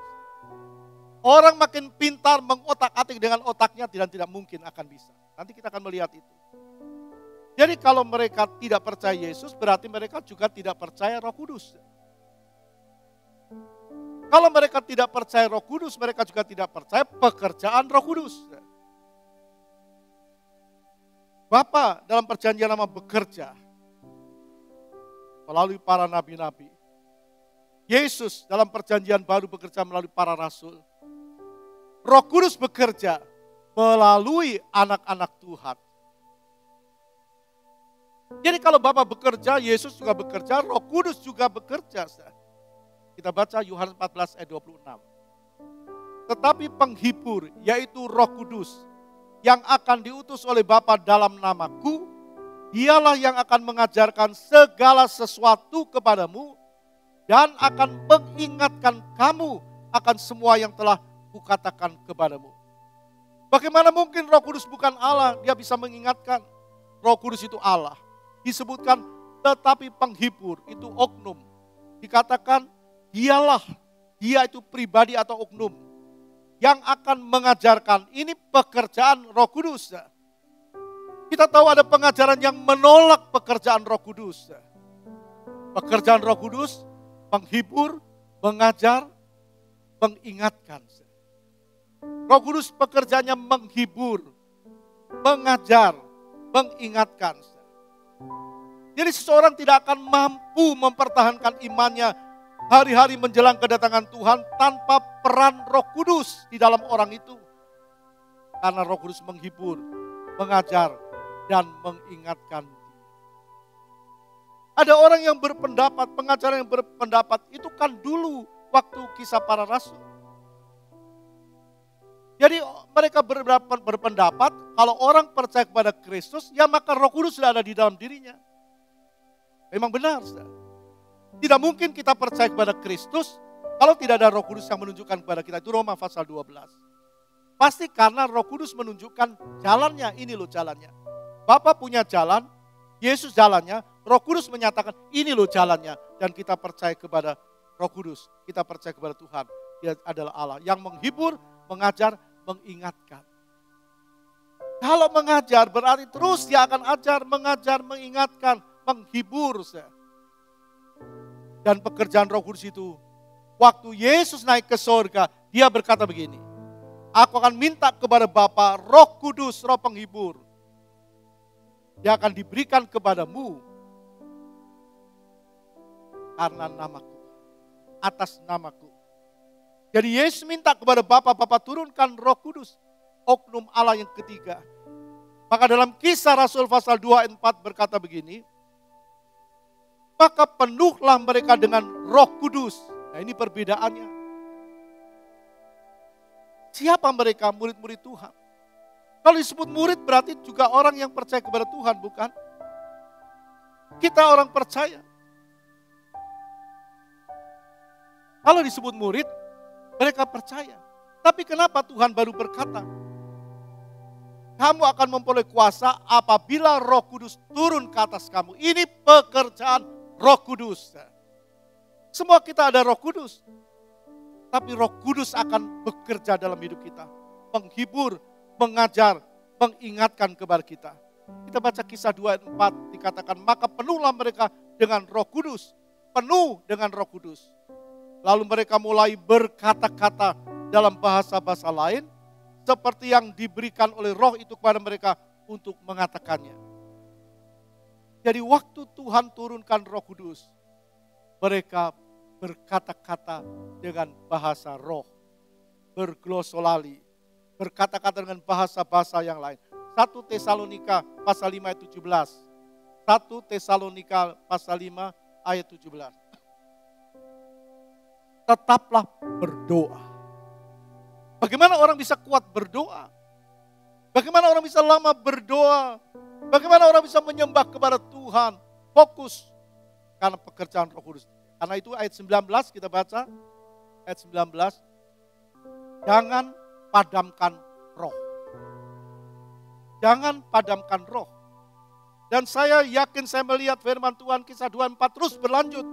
C: Orang makin pintar mengotak-atik dengan otaknya dan tidak mungkin akan bisa. Nanti kita akan melihat itu. Jadi kalau mereka tidak percaya Yesus, berarti mereka juga tidak percaya Roh Kudus. Kalau mereka tidak percaya Roh Kudus, mereka juga tidak percaya pekerjaan Roh Kudus. Bapa dalam perjanjian lama bekerja melalui para nabi-nabi. Yesus dalam perjanjian baru bekerja melalui para rasul. Roh Kudus bekerja melalui anak-anak Tuhan. Jadi kalau Bapa bekerja, Yesus juga bekerja, Roh Kudus juga bekerja. Kita baca Yohanes 14 ayat 26. Tetapi penghibur, yaitu Roh Kudus, yang akan diutus oleh Bapa dalam namaku, dialah yang akan mengajarkan segala sesuatu kepadamu dan akan mengingatkan kamu akan semua yang telah kukatakan kepadamu. Bagaimana mungkin Roh Kudus bukan Allah, dia bisa mengingatkan? Roh Kudus itu Allah. Disebutkan tetapi penghibur itu oknum. Dikatakan dia itu pribadi atau oknum yang akan mengajarkan. Ini pekerjaan Roh Kudus. Kita tahu ada pengajaran yang menolak pekerjaan Roh Kudus. Pekerjaan Roh Kudus menghibur, mengajar, mengingatkan. Roh Kudus pekerjaannya menghibur, mengajar, mengingatkan. Jadi seseorang tidak akan mampu mempertahankan imannya hari-hari menjelang kedatangan Tuhan tanpa peran Roh Kudus di dalam orang itu. Karena Roh Kudus menghibur, mengajar, dan mengingatkan. Ada orang yang berpendapat, pengacara yang berpendapat, itu kan dulu waktu Kisah Para Rasul. Jadi mereka berpendapat kalau orang percaya kepada Kristus, ya maka Roh Kudus sudah ada di dalam dirinya. Memang benar, saudara. Tidak mungkin kita percaya kepada Kristus kalau tidak ada Roh Kudus yang menunjukkan kepada kita. Itu Roma pasal 12. Pasti karena Roh Kudus menunjukkan jalannya, ini loh jalannya. Bapa punya jalan, Yesus jalannya, Roh Kudus menyatakan ini loh jalannya. Dan kita percaya kepada Roh Kudus, kita percaya kepada Tuhan. Dia adalah Allah yang menghibur, mengajar, mengingatkan. Kalau mengajar berarti terus dia akan ajar, mengajar, mengingatkan, menghibur. Dan pekerjaan Roh Kudus itu, waktu Yesus naik ke surga, dia berkata begini, aku akan minta kepada Bapa Roh Kudus, Roh penghibur. Dia akan diberikan kepadamu karena namaku, atas namaku. Jadi Yesus minta kepada Bapa turunkan Roh Kudus, oknum Allah yang ketiga. Maka dalam Kisah Rasul pasal 2 ayat 4 berkata begini, maka penuhlah mereka dengan Roh Kudus. Nah ini perbedaannya. Siapa mereka? Murid-murid Tuhan. Kalau disebut murid berarti juga orang yang percaya kepada Tuhan, bukan? Kita orang percaya. Kalau disebut murid, mereka percaya. Tapi kenapa Tuhan baru berkata, kamu akan memperoleh kuasa apabila Roh Kudus turun ke atas kamu. Ini pekerjaan Roh Kudus. Semua kita ada Roh Kudus. Tapi Roh Kudus akan bekerja dalam hidup kita. Menghibur, mengajar, mengingatkan kepada kita. Kita baca Kisah 2 ayat 4 dikatakan, maka penuhlah mereka dengan Roh Kudus. Penuh dengan Roh Kudus. Lalu mereka mulai berkata-kata dalam bahasa-bahasa lain, seperti yang diberikan oleh Roh itu kepada mereka untuk mengatakannya. Jadi waktu Tuhan turunkan Roh Kudus, mereka berkata-kata dengan bahasa Roh, berglosolali, berkata-kata dengan bahasa-bahasa yang lain. 1 Tesalonika pasal 5 ayat 17. 1 Tesalonika pasal 5 ayat 17. Tetaplah berdoa. Bagaimana orang bisa kuat berdoa? Bagaimana orang bisa lama berdoa? Bagaimana orang bisa menyembah kepada Tuhan? Fokus. Karena pekerjaan Roh Kudus. Karena itu ayat 19 kita baca. Ayat 19. Jangan padamkan roh. Jangan padamkan roh. Dan saya yakin saya melihat firman Tuhan Kisah 2:4 terus berlanjut.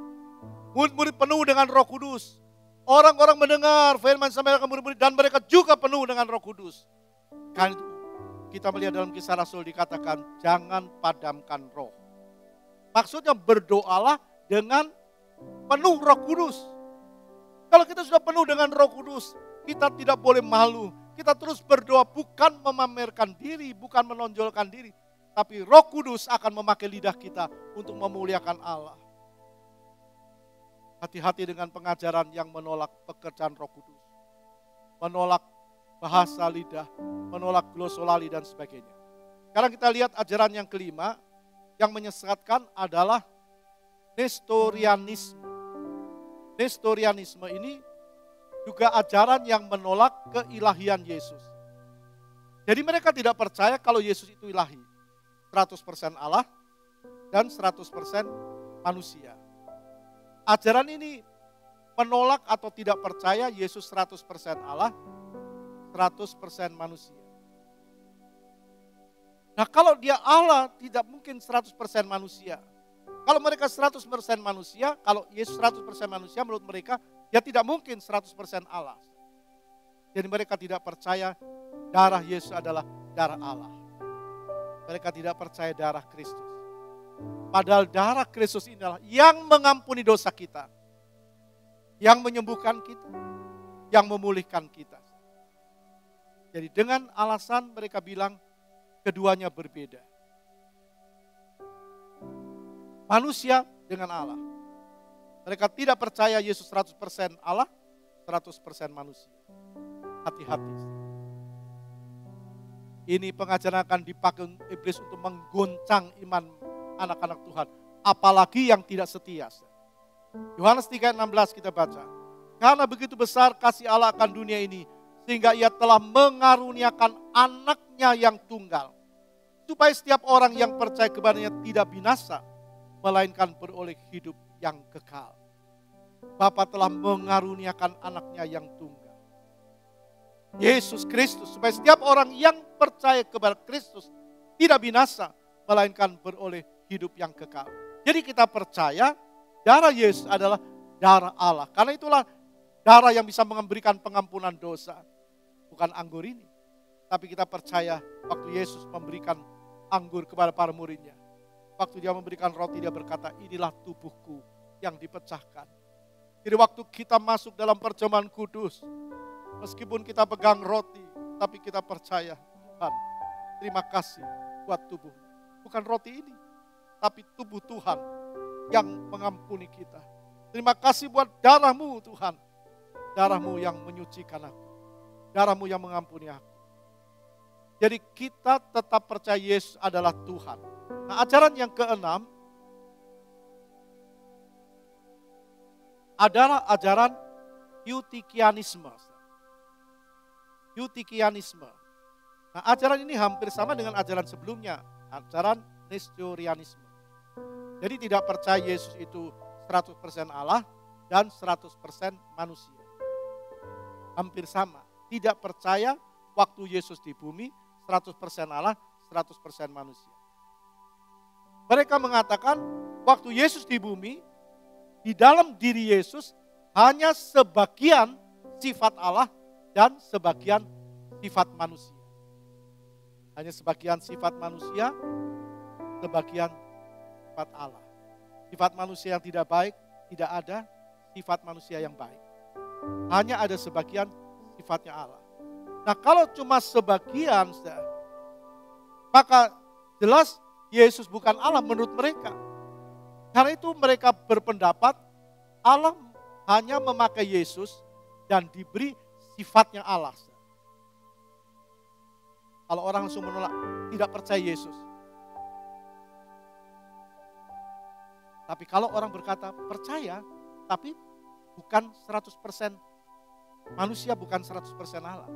C: Murid-murid penuh dengan Roh Kudus. Orang-orang mendengar firman sampai murid-murid dan mereka juga penuh dengan Roh Kudus. Karena itu kita melihat dalam Kisah Rasul dikatakan jangan padamkan roh. Maksudnya berdoalah dengan penuh Roh Kudus. Kalau kita sudah penuh dengan Roh Kudus, kita tidak boleh malu. Kita terus berdoa bukan memamerkan diri, bukan menonjolkan diri. Tapi Roh Kudus akan memakai lidah kita untuk memuliakan Allah. Hati-hati dengan pengajaran yang menolak pekerjaan Roh Kudus. Menolak bahasa lidah, menolak glosolali dan sebagainya. Sekarang kita lihat ajaran yang kelima, yang menyesatkan adalah Nestorianisme. Nestorianisme ini juga ajaran yang menolak keilahian Yesus. Jadi mereka tidak percaya kalau Yesus itu ilahi. 100% Allah dan 100% manusia. Ajaran ini menolak atau tidak percaya Yesus 100% Allah, 100% manusia. Nah kalau dia Allah tidak mungkin 100% manusia. Kalau mereka 100% manusia, kalau Yesus 100% manusia menurut mereka, ya tidak mungkin 100% Allah. Jadi mereka tidak percaya darah Yesus adalah darah Allah. Mereka tidak percaya darah Kristus. Padahal darah Kristus inilah yang mengampuni dosa kita. Yang menyembuhkan kita. Yang memulihkan kita. Jadi dengan alasan mereka bilang keduanya berbeda. Manusia dengan Allah. Mereka tidak percaya Yesus 100% Allah, 100% manusia. Hati-hati. Ini pengajaran akan dipakai iblis untuk menggoncang iman anak-anak Tuhan. Apalagi yang tidak setia. Yohanes 3:16 kita baca. Karena begitu besar kasih Allah akan dunia ini, sehingga ia telah mengaruniakan anaknya yang tunggal. Supaya setiap orang yang percaya kepadanya tidak binasa, melainkan beroleh hidup yang kekal. Bapa telah mengaruniakan anaknya yang tunggal. Yesus Kristus, supaya setiap orang yang percaya kepada Kristus tidak binasa, melainkan beroleh hidup yang kekal. Jadi kita percaya darah Yesus adalah darah Allah. Karena itulah darah yang bisa memberikan pengampunan dosa. Bukan anggur ini. Tapi kita percaya waktu Yesus memberikan anggur kepada para muridnya. Waktu dia memberikan roti, dia berkata, inilah tubuhku yang dipecahkan. Jadi waktu kita masuk dalam perjamuan kudus, meskipun kita pegang roti, tapi kita percaya, Tuhan, terima kasih buat tubuh. Bukan roti ini, tapi tubuh Tuhan yang mengampuni kita. Terima kasih buat darah-Mu Tuhan. Darah-Mu yang menyucikan aku. Darah-Mu yang mengampuni aku. Jadi kita tetap percaya Yesus adalah Tuhan. Nah, ajaran yang keenam adalah ajaran Eutikianisme. Eutikianisme. Nah, ajaran ini hampir sama dengan ajaran sebelumnya, ajaran Nestorianisme. Jadi tidak percaya Yesus itu 100% Allah dan 100% manusia. Hampir sama. Tidak percaya waktu Yesus di bumi 100% Allah, 100% manusia. Mereka mengatakan waktu Yesus di bumi, di dalam diri Yesus hanya sebagian sifat Allah dan sebagian sifat manusia. Hanya sebagian sifat manusia, sebagian sifat Allah. Sifat manusia yang tidak baik, tidak ada sifat manusia yang baik. Hanya ada sebagian sifatnya Allah. Nah, kalau cuma sebagian, maka jelas Yesus bukan Allah menurut mereka. Karena itu mereka berpendapat Allah hanya memakai Yesus dan diberi sifatnya Allah. Kalau orang langsung menolak, tidak percaya Yesus. Tapi kalau orang berkata percaya, tapi bukan 100% manusia, bukan 100% Allah.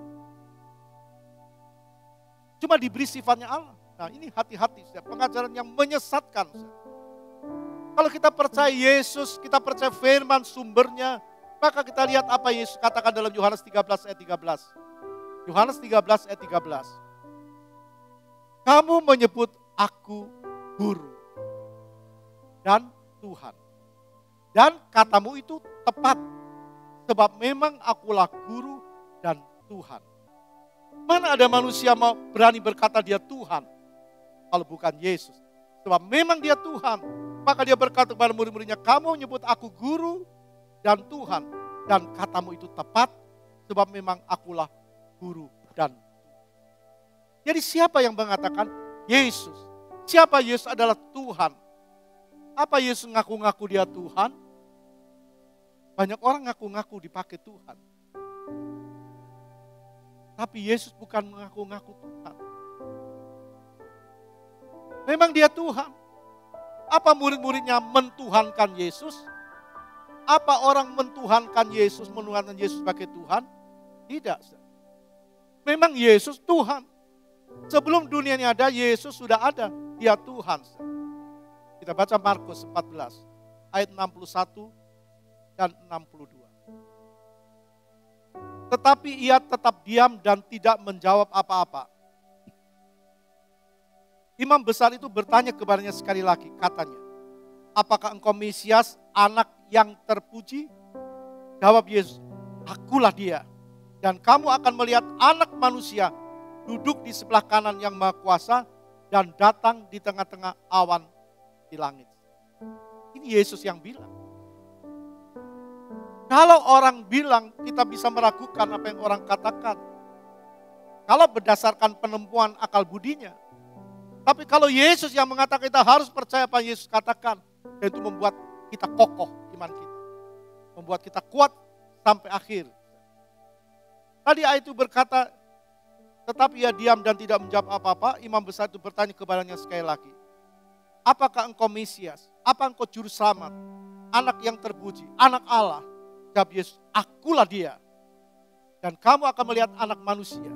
C: Cuma diberi sifatnya Allah. Nah, ini hati-hati, pengajaran yang menyesatkan. Kalau kita percaya Yesus, kita percaya firman sumbernya, maka kita lihat apa Yesus katakan dalam Yohanes 13 ayat 13. Yohanes 13 ayat 13. Kamu menyebut aku guru dan Tuhan. Dan katamu itu tepat, sebab memang akulah guru dan Tuhan. Mana ada manusia mau berani berkata dia Tuhan, kalau bukan Yesus. Sebab memang dia Tuhan. Maka dia berkata kepada murid-muridnya, kamu menyebut aku guru dan Tuhan. Dan katamu itu tepat, sebab memang akulah guru dan Tuhan. Jadi siapa yang mengatakan Yesus? Siapa Yesus adalah Tuhan? Apa Yesus ngaku-ngaku dia Tuhan? Banyak orang ngaku-ngaku dipakai Tuhan. Tapi Yesus bukan mengaku-ngaku Tuhan. Memang dia Tuhan. Apa murid-muridnya mentuhankan Yesus? Apa orang mentuhankan Yesus, menuhankan Yesus sebagai Tuhan? Tidak. Memang Yesus Tuhan. Sebelum dunia ini ada, Yesus sudah ada. Dia Tuhan. Kita baca Markus 14, ayat 61 dan 62. Tetapi ia tetap diam dan tidak menjawab apa-apa. Imam besar itu bertanya kepadanya sekali lagi, katanya, apakah engkau Mesias, anak yang terpuji? Jawab Yesus, akulah dia. Dan kamu akan melihat anak manusia duduk di sebelah kanan yang maha kuasa dan datang di tengah-tengah awan di langit. Ini Yesus yang bilang. Kalau orang bilang, kita bisa meragukan apa yang orang katakan. Kalau berdasarkan penemuan akal budinya. Tapi kalau Yesus yang mengatakan, kita harus percaya apa Yesus katakan. Dan itu membuat kita kokoh iman kita. membuat kita kuat sampai akhir. Tadi ayat itu berkata, tetapi ia diam dan tidak menjawab apa-apa. Imam besar itu bertanya kepadanya sekali lagi, apakah engkau Mesias? Apa engkau juru selamat? Anak yang terpuji, anak Allah. Jawab Yesus, akulah dia. Dan kamu akan melihat anak manusia.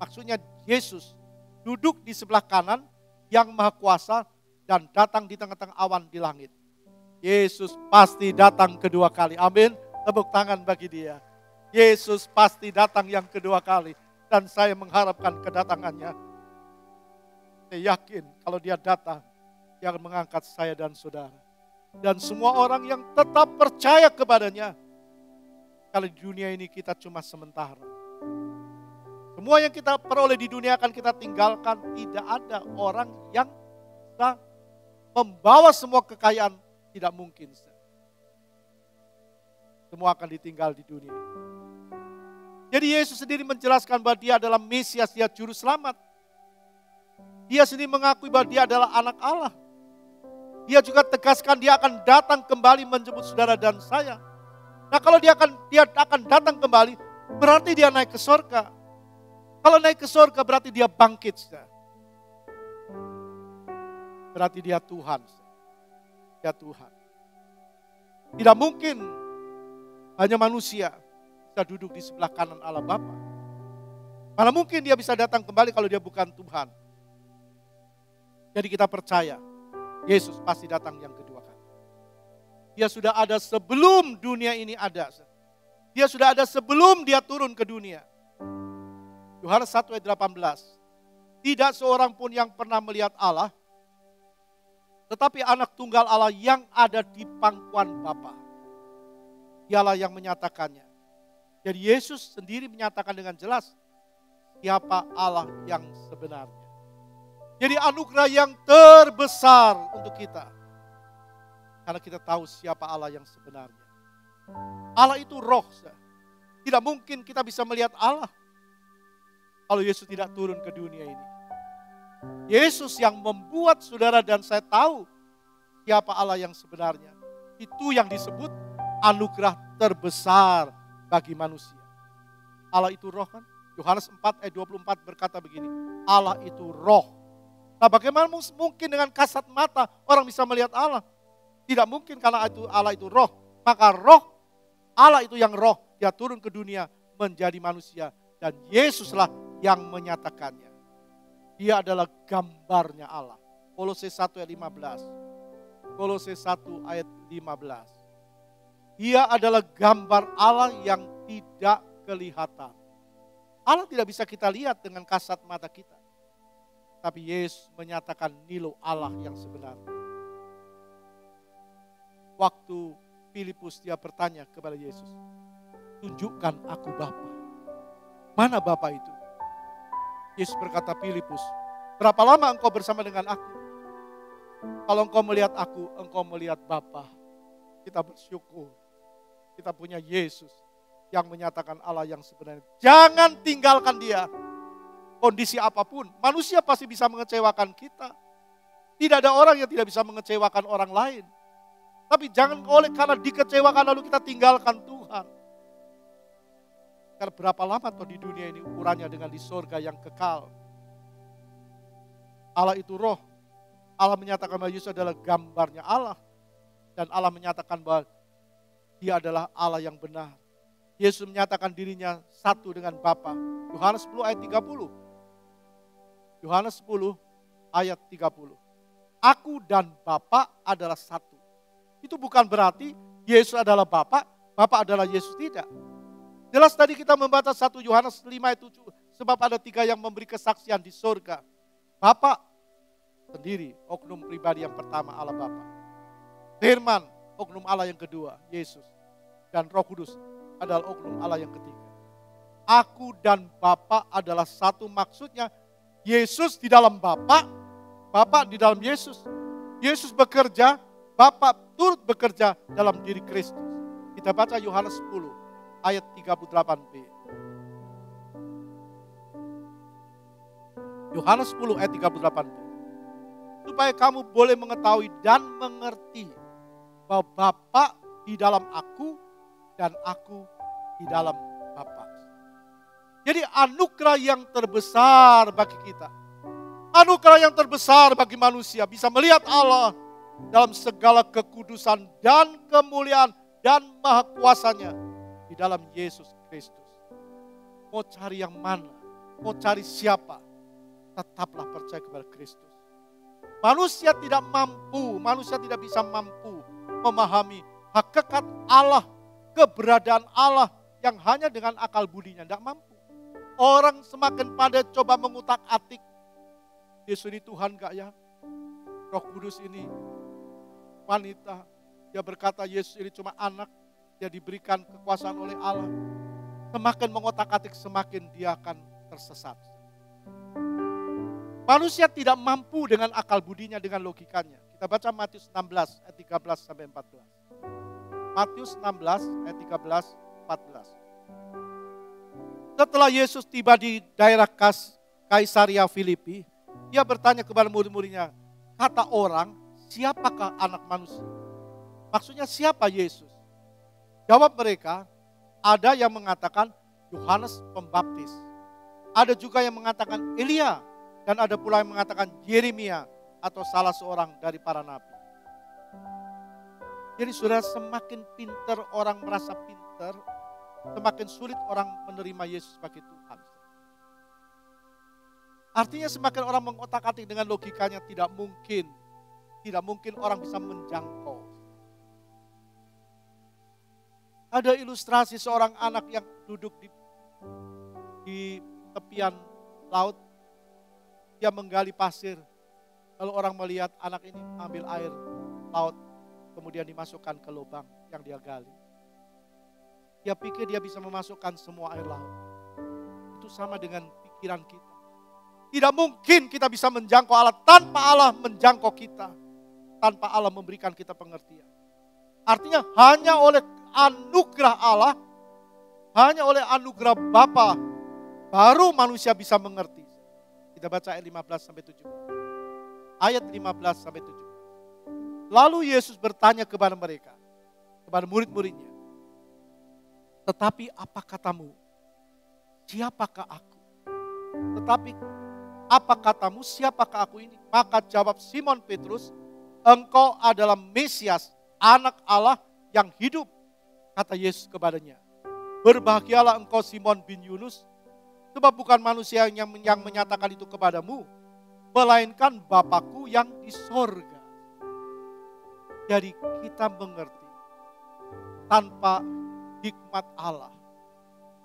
C: Maksudnya Yesus duduk di sebelah kanan yang maha kuasa dan datang di tengah-tengah awan di langit. Yesus pasti datang kedua kali. Amin. Tepuk tangan bagi dia. Yesus pasti datang yang kedua kali. Dan saya mengharapkan kedatangannya. Saya yakin kalau dia datang, dia akan mengangkat saya dan saudara. Dan semua orang yang tetap percaya kepadanya. Kalau di dunia ini kita cuma sementara. Semua yang kita peroleh di dunia akan kita tinggalkan. Tidak ada orang yang bisa membawa semua kekayaan. Tidak mungkin. Semua akan ditinggal di dunia. Jadi Yesus sendiri menjelaskan bahwa dia adalah Mesias, dia juru selamat. Dia sendiri mengakui bahwa dia adalah anak Allah. Dia juga tegaskan dia akan datang kembali menjemput saudara dan saya. Nah kalau dia akan datang kembali, berarti dia naik ke surga. Kalau naik ke surga berarti dia bangkit. Berarti dia Tuhan. Dia Tuhan. Tidak mungkin hanya manusia bisa duduk di sebelah kanan Allah Bapa. Mana mungkin dia bisa datang kembali kalau dia bukan Tuhan. Jadi kita percaya Yesus pasti datang yang kedua kali. Dia sudah ada sebelum dunia ini ada. Dia sudah ada sebelum dia turun ke dunia. Yohanes 1 ayat 18. Tidak seorang pun yang pernah melihat Allah, tetapi anak tunggal Allah yang ada di pangkuan Bapa. Dialah yang menyatakannya. Jadi Yesus sendiri menyatakan dengan jelas siapa Allah yang sebenarnya. Jadi anugerah yang terbesar untuk kita. Karena kita tahu siapa Allah yang sebenarnya. Allah itu roh. Tidak mungkin kita bisa melihat Allah kalau Yesus tidak turun ke dunia ini. Yesus yang membuat saudara dan saya tahu siapa Allah yang sebenarnya. Itu yang disebut anugerah terbesar bagi manusia. Allah itu roh kan? Yohanes 4 ayat 24 berkata begini. Allah itu roh. Nah bagaimana mungkin dengan kasat mata orang bisa melihat Allah? Tidak mungkin karena Allah itu roh. Maka roh, Allah itu yang roh. Dia turun ke dunia menjadi manusia. Dan Yesuslah yang menyatakannya. Dia adalah gambarnya Allah. Kolose 1 ayat 15. Kolose 1 ayat 15. Dia adalah gambar Allah yang tidak kelihatan. Allah tidak bisa kita lihat dengan kasat mata kita. Tapi Yesus menyatakan nilo Allah yang sebenarnya. Waktu Filipus dia bertanya kepada Yesus. Tunjukkan aku Bapa. Mana Bapa itu? Yesus berkata, Filipus, berapa lama engkau bersama dengan aku? Kalau engkau melihat aku, engkau melihat Bapa. Kita bersyukur. Kita punya Yesus yang menyatakan Allah yang sebenarnya. Jangan tinggalkan dia. Kondisi apapun. Manusia pasti bisa mengecewakan kita. Tidak ada orang yang tidak bisa mengecewakan orang lain. Tapi jangan karena dikecewakan lalu kita tinggalkan Tuhan. Karena berapa lama toh di dunia ini ukurannya dengan di surga yang kekal. Allah itu roh. Allah menyatakan bahwa Yesus adalah gambarnya Allah. Dan Allah menyatakan bahwa dia adalah Allah yang benar. Yesus menyatakan dirinya satu dengan Bapa. Yohanes 10 ayat 30. Yohanes 10 ayat 30. Aku dan Bapa adalah satu. Itu bukan berarti Yesus adalah Bapa, Bapa adalah Yesus, tidak. Jelas tadi kita membaca 1 Yohanes 5 ayat 7. Sebab ada 3 yang memberi kesaksian di surga. Bapa sendiri, oknum pribadi yang pertama Allah Bapa. Firman, oknum Allah yang kedua, Yesus. Dan Roh Kudus adalah oknum Allah yang ketiga. Aku dan Bapa adalah satu, maksudnya Yesus di dalam Bapa, Bapa di dalam Yesus. Yesus bekerja, Bapa turut bekerja dalam diri Kristus. Kita baca Yohanes 10 ayat 38b. Yohanes 10 ayat 38b. Supaya kamu boleh mengetahui dan mengerti bahwa Bapa di dalam aku dan aku di dalam Bapa. Jadi anugerah yang terbesar bagi kita. Anugerah yang terbesar bagi manusia bisa melihat Allah dalam segala kekudusan dan kemuliaan dan maha kuasanya di dalam Yesus Kristus. Mau cari yang mana? Mau cari siapa? Tetaplah percaya kepada Kristus. Manusia tidak mampu, manusia tidak bisa mampu memahami hakikat Allah, keberadaan Allah yang hanya dengan akal budinya. Tidak mampu. Orang semakin pandai coba mengutak-atik. Yesus ini Tuhan gak ya? Roh Kudus ini wanita. Dia berkata Yesus ini cuma anak. Dia diberikan kekuasaan oleh Allah. Semakin mengotak-atik semakin dia akan tersesat. Manusia tidak mampu dengan akal budinya, dengan logikanya. Kita baca Matius 16 ayat 13 sampai 14. Matius 16 ayat 13 14. Setelah Yesus tiba di daerah Kaisaria Filipi, dia bertanya kepada murid-muridnya, kata orang, siapakah anak manusia? Maksudnya siapa Yesus? Jawab mereka, ada yang mengatakan Yohanes Pembaptis. Ada juga yang mengatakan Elia. Dan ada pula yang mengatakan Yeremia atau salah seorang dari para nabi. Jadi saudara, semakin pintar orang merasa pintar, semakin sulit orang menerima Yesus sebagai Tuhan. Artinya semakin orang mengotak-atik dengan logikanya tidak mungkin orang bisa menjangkau. Ada ilustrasi seorang anak yang duduk di tepian laut. Dia menggali pasir. Lalu orang melihat anak ini ambil air laut. Kemudian dimasukkan ke lubang yang dia gali. Dia pikir dia bisa memasukkan semua air laut. Itu sama dengan pikiran kita. Tidak mungkin kita bisa menjangkau Allah tanpa Allah menjangkau kita. Tanpa Allah memberikan kita pengertian. Artinya hanya oleh anugerah Allah, hanya oleh anugerah Bapa, baru manusia bisa mengerti. Kita baca ayat 15 sampai 17. Ayat 15 sampai 17. Lalu Yesus bertanya kepada mereka, kepada murid-muridnya, tetapi apa katamu? Siapakah aku? Tetapi apa katamu, siapakah aku ini? Maka jawab Simon Petrus, engkau adalah Mesias, anak Allah yang hidup. Kata Yesus kepadanya, berbahagialah engkau Simon bin Yunus, sebab bukan manusia yang menyatakan itu kepadamu, melainkan Bapakku yang di sorga. Jadi kita mengerti, tanpa hikmat Allah,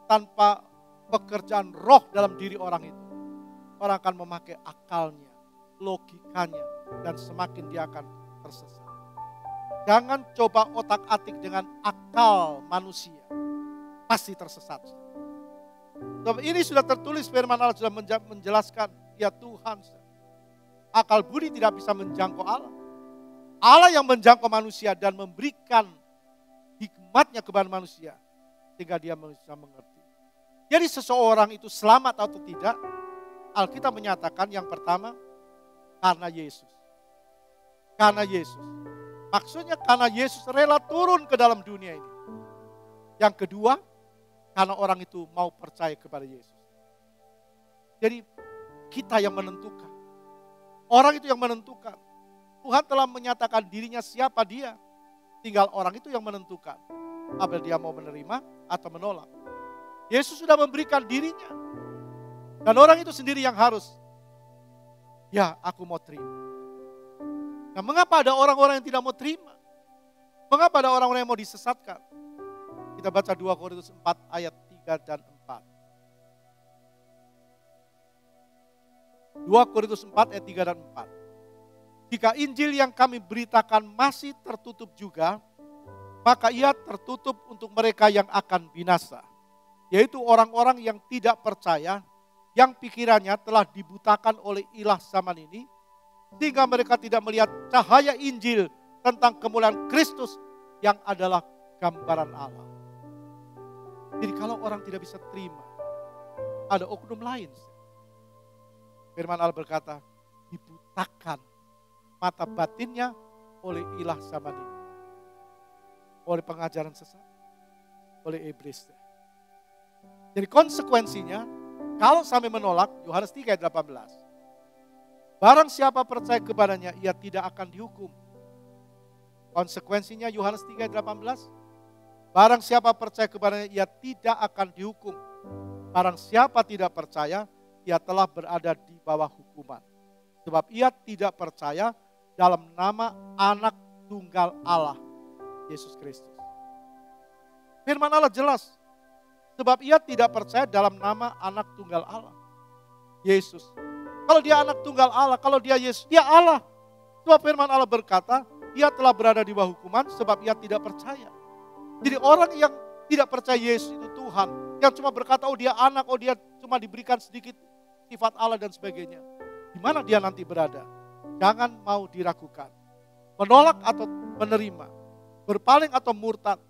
C: tanpa pekerjaan roh dalam diri orang itu, orang akan memakai akalnya, logikanya, dan semakin dia akan tersesat. Jangan coba otak-atik dengan akal manusia, pasti tersesat. Sebab ini sudah tertulis, firman Allah sudah menjelaskan, ya Tuhan, akal budi tidak bisa menjangkau Allah. Allah yang menjangkau manusia dan memberikan hikmatnya kepada manusia, sehingga dia bisa mengerti. Jadi seseorang itu selamat atau tidak, Alkitab menyatakan yang pertama, karena Yesus. Karena Yesus. Maksudnya karena Yesus rela turun ke dalam dunia ini. Yang kedua, karena orang itu mau percaya kepada Yesus. Jadi kita yang menentukan. Orang itu yang menentukan. Tuhan telah menyatakan dirinya siapa dia. Tinggal orang itu yang menentukan. Apakah dia mau menerima atau menolak. Yesus sudah memberikan dirinya. Dan orang itu sendiri yang harus. Ya, aku mau terima. Nah, mengapa ada orang-orang yang tidak mau terima? Mengapa ada orang-orang yang mau disesatkan? Kita baca 2 Korintus 4 ayat 3 dan 4. 2 Korintus 4 ayat 3 dan 4. Jika Injil yang kami beritakan masih tertutup juga, maka ia tertutup untuk mereka yang akan binasa. Yaitu orang-orang yang tidak percaya, yang pikirannya telah dibutakan oleh ilah zaman ini, sehingga mereka tidak melihat cahaya Injil tentang kemuliaan Kristus yang adalah gambaran Allah. Jadi kalau orang tidak bisa terima, ada oknum lain. Firman Allah berkata, dibutakan mata batinnya oleh ilah zaman ini. Oleh pengajaran sesat. oleh iblis. Jadi konsekuensinya, kalau sampai menolak, Yohanes 3 ayat 18. Barang siapa percaya kepadanya, ia tidak akan dihukum. Konsekuensinya Yohanes 3 ayat 18. Barang siapa percaya kepadanya, ia tidak akan dihukum. Barang siapa tidak percaya, ia telah berada di bawah hukuman. Sebab ia tidak percaya dalam nama anak tunggal Allah, Yesus Kristus. Firman Allah jelas. Sebab ia tidak percaya dalam nama anak tunggal Allah, Yesus. Kalau dia anak tunggal Allah, kalau dia Yesus, dia Allah. Sebab firman Allah berkata, ia telah berada di bawah hukuman sebab ia tidak percaya. Jadi orang yang tidak percaya Yesus itu Tuhan, yang cuma berkata, oh dia anak, oh dia cuma diberikan sedikit sifat Allah dan sebagainya. Di mana dia nanti berada? Jangan mau diragukan. Menolak atau menerima, berpaling atau murtad,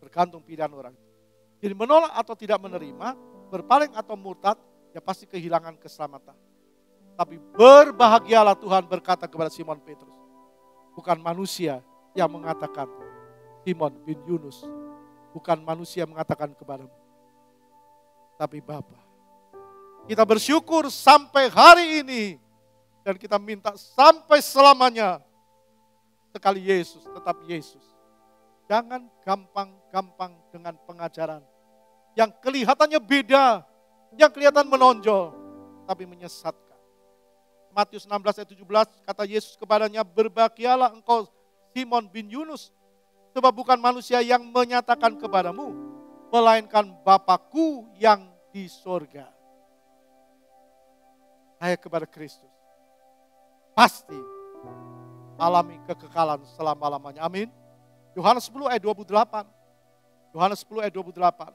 C: tergantung pilihan orang. Jadi menolak atau tidak menerima, berpaling atau murtad, ya pasti kehilangan keselamatan. Tapi berbahagialah Tuhan berkata kepada Simon Petrus. Bukan manusia yang mengatakan, Simon bin Yunus, bukan manusia yang mengatakan kepadamu, tapi Bapa. Kita bersyukur sampai hari ini, dan kita minta sampai selamanya, sekali Yesus, tetap Yesus. Jangan gampang-gampang dengan pengajaran yang kelihatannya beda, yang kelihatan menonjol, tapi menyesatkan. Matius 16 ayat 17 kata Yesus kepadanya, berbahagialah engkau Simon bin Yunus, sebab bukan manusia yang menyatakan kepadamu, melainkan Bapa-Ku yang di sorga. Saya kepada Kristus, pasti alami kekekalan selama-lamanya. Amin. Yohanes 10 ayat 28. Yohanes 10 ayat 28.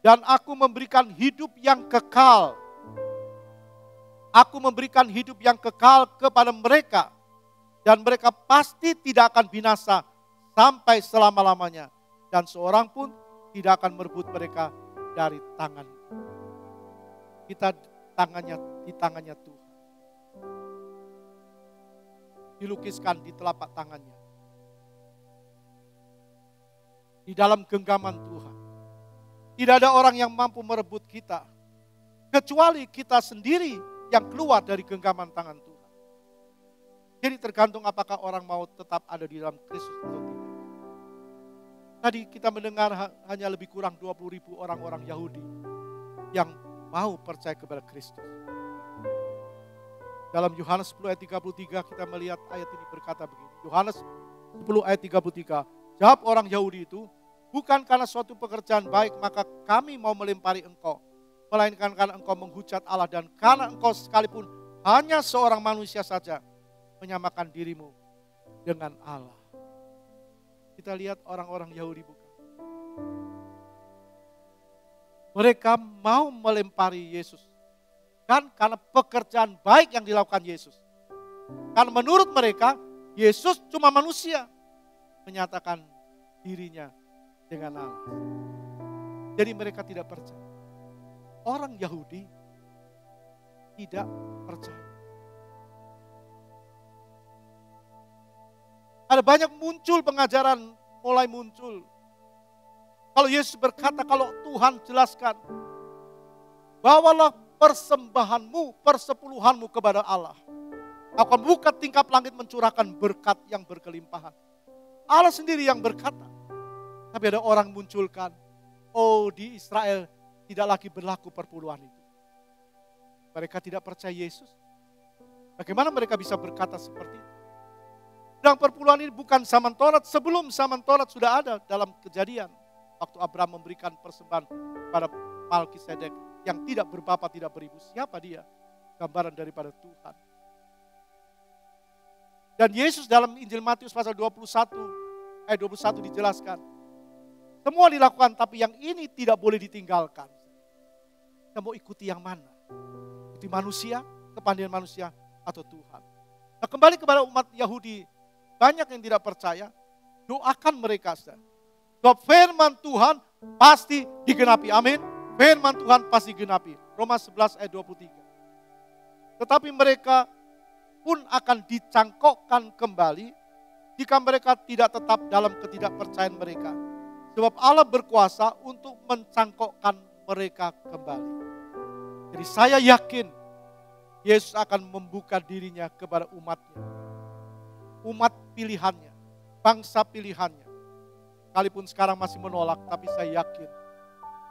C: Dan aku memberikan hidup yang kekal. Aku memberikan hidup yang kekal kepada mereka. Dan mereka pasti tidak akan binasa sampai selama-lamanya. Dan seorang pun tidak akan merebut mereka dari tangan. Kita di tangannya Tuhan. Dilukiskan di telapak tangannya. Di dalam genggaman Tuhan. Tidak ada orang yang mampu merebut kita. Kecuali kita sendiri yang keluar dari genggaman tangan Tuhan. Jadi tergantung apakah orang mau tetap ada di dalam Kristus atau tidak. Tadi kita mendengar hanya lebih kurang 20.000 orang-orang Yahudi yang mau percaya kepada Kristus. Dalam Yohanes 10 ayat 33 kita melihat ayat ini berkata begini. Yohanes 10 ayat 33. Jawab orang Yahudi itu, bukan karena suatu pekerjaan baik maka kami mau melempari engkau. Melainkan karena engkau menghujat Allah dan karena engkau sekalipun hanya seorang manusia saja menyamakan dirimu dengan Allah. Kita lihat orang-orang Yahudi bukan. Mereka mau melempari Yesus. Kan karena pekerjaan baik yang dilakukan Yesus. Karena menurut mereka Yesus cuma manusia. Menyatakan dirinya dengan Allah. Jadi mereka tidak percaya. Orang Yahudi tidak percaya. Ada banyak muncul pengajaran, mulai muncul. Kalau Yesus berkata, kalau Tuhan jelaskan, bawalah persembahanmu, persepuluhanmu kepada Allah. Aku akan buka tingkap langit mencurahkan berkat yang berkelimpahan. Allah sendiri yang berkata. Tapi ada orang munculkan, oh di Israel tidak lagi berlaku perpuluhan itu. Mereka tidak percaya Yesus. Bagaimana mereka bisa berkata seperti itu? Dan perpuluhan ini bukan zaman Taurat, sebelum zaman Taurat sudah ada dalam Kejadian. Waktu Abraham memberikan persembahan pada Melkisedek yang tidak berbapa, tidak beribu. Siapa dia? Gambaran daripada Tuhan. Dan Yesus dalam Injil Matius pasal 21 ayat 21 dijelaskan. Semua dilakukan tapi yang ini tidak boleh ditinggalkan. Kita mau ikuti yang mana? Ikuti manusia, kepandaian manusia atau Tuhan. Nah, kembali kepada umat Yahudi, banyak yang tidak percaya, doakan mereka. Sebab firman Tuhan pasti digenapi. Amin. Firman Tuhan pasti digenapi. Roma 11 ayat 23. Tetapi mereka pun akan dicangkokkan kembali jika mereka tidak tetap dalam ketidakpercayaan mereka. Sebab Allah berkuasa untuk mencangkokkan mereka kembali. Jadi saya yakin Yesus akan membuka dirinya kepada umatnya. Umat pilihannya, bangsa pilihannya. Sekalipun sekarang masih menolak, tapi saya yakin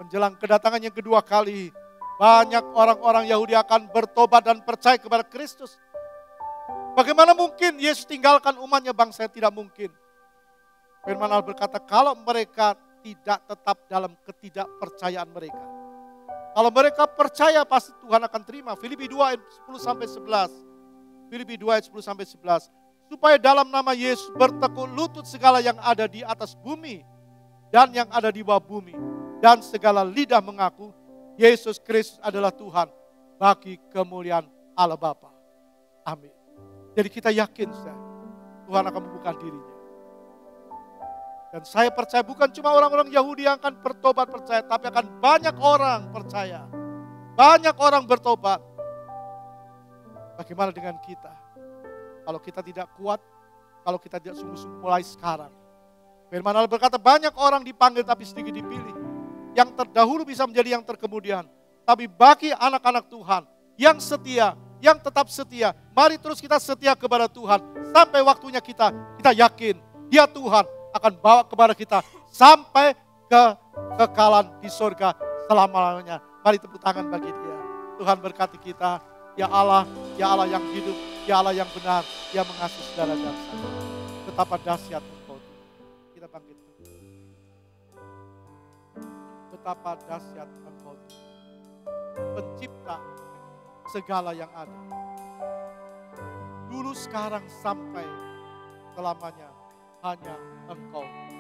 C: menjelang kedatangan yang kedua kali, banyak orang-orang Yahudi akan bertobat dan percaya kepada Kristus. Bagaimana mungkin Yesus tinggalkan umatnya? Bangsa tidak mungkin. Firman Allah berkata, kalau mereka tidak tetap dalam ketidakpercayaan mereka. Kalau mereka percaya, pasti Tuhan akan terima. Filipi 2 ayat 10-11. Filipi 2 ayat 10-11. Supaya dalam nama Yesus bertekuk lutut segala yang ada di atas bumi dan yang ada di bawah bumi. Dan segala lidah mengaku Yesus Kristus adalah Tuhan bagi kemuliaan Allah Bapa. Amin. Jadi kita yakin Tuhan akan membuka dirinya. Dan saya percaya bukan cuma orang-orang Yahudi yang akan bertobat percaya, tapi akan banyak orang percaya. Banyak orang bertobat. Bagaimana dengan kita? Kalau kita tidak kuat, kalau kita tidak sungguh-sungguh mulai sekarang. Firman Allah berkata banyak orang dipanggil tapi sedikit dipilih. Yang terdahulu bisa menjadi yang terkemudian. Tapi bagi anak-anak Tuhan yang setia, yang tetap setia, mari terus kita setia kepada Tuhan. Sampai waktunya kita yakin Dia Tuhan akan bawa kepada kita sampai ke kekekalan di surga selama-lamanya. Mari tepuk tangan bagi Dia. Tuhan berkati kita. Ya Allah yang hidup, Ya Allah yang benar, yang mengasihi saudara dan saya. Betapa dahsyat Engkau. Kita bangkit. Betapa dahsyat Engkau. Pencipta segala yang ada. Dulu, sekarang, sampai selamanya hanya Engkau Tuhan.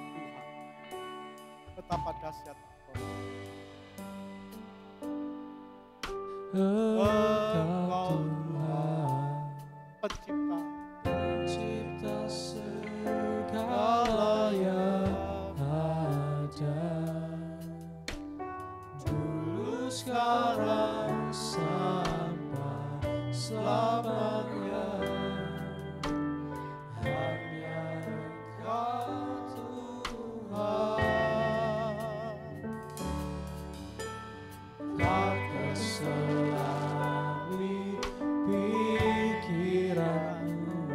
C: Betapa dahsyat Engkau.
B: Engkau
C: Tuhan,
B: pencipta segala yang ada. Dulu, sekarang, sampai selamanya. Hanya Engkau Tuhan. Maka selami pikiranmu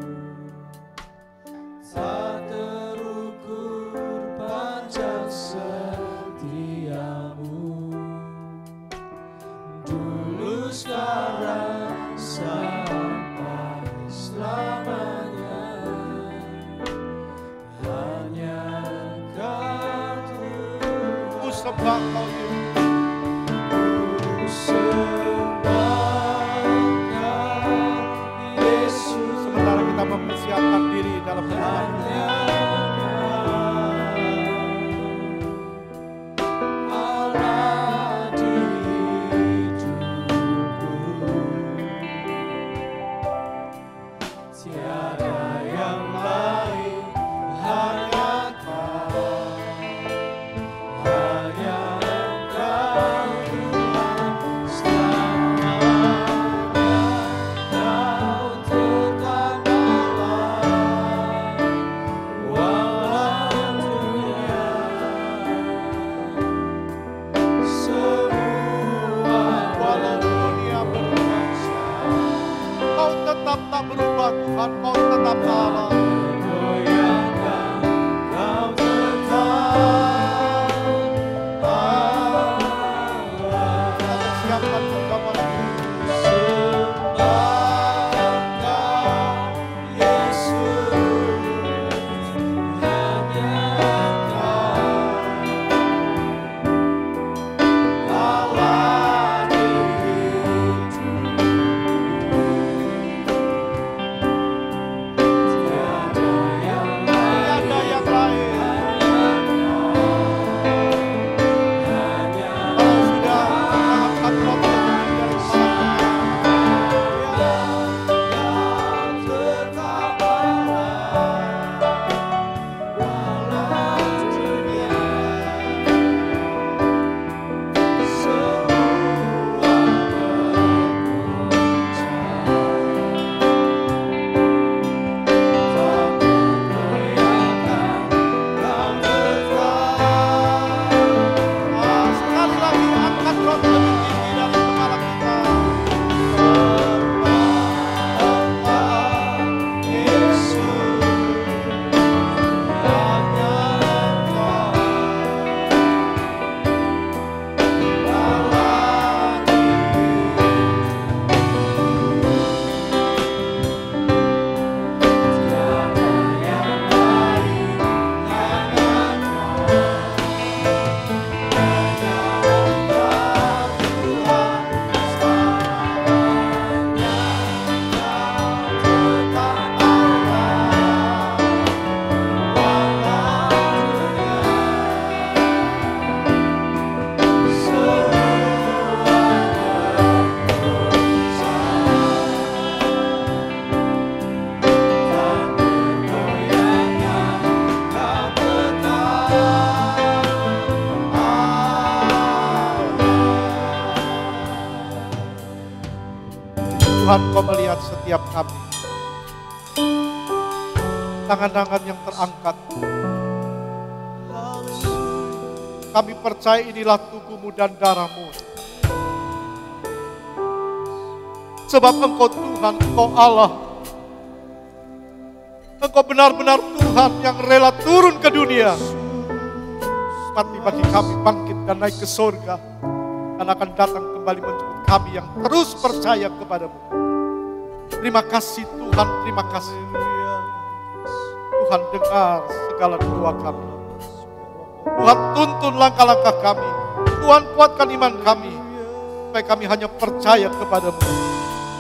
B: tak terukur panjang setiamu. Dulu, sekarang, sampai selamanya. Hanya Engkau Tuhan.
C: ku sembah Engkau Yesus. Sementara kita mempersiapkan diri dalam perjalanan. Tuhan, Kau melihat setiap kami. Tangan-tangan yang terangkat. Kami percaya inilah tubuh-Mu dan darah-Mu. Sebab Engkau Tuhan, Engkau Allah. Engkau benar-benar Tuhan yang rela turun ke dunia. Mati bagi kami, bangkit dan naik ke surga. Dan akan datang kembali menjemput kami yang terus percaya kepada-Mu. Terima kasih Tuhan, terima kasih. Tuhan, dengar segala doa kami. Tuhan, tuntun langkah-langkah kami. Tuhan, kuatkan iman kami. Supaya kami hanya percaya kepada-Mu.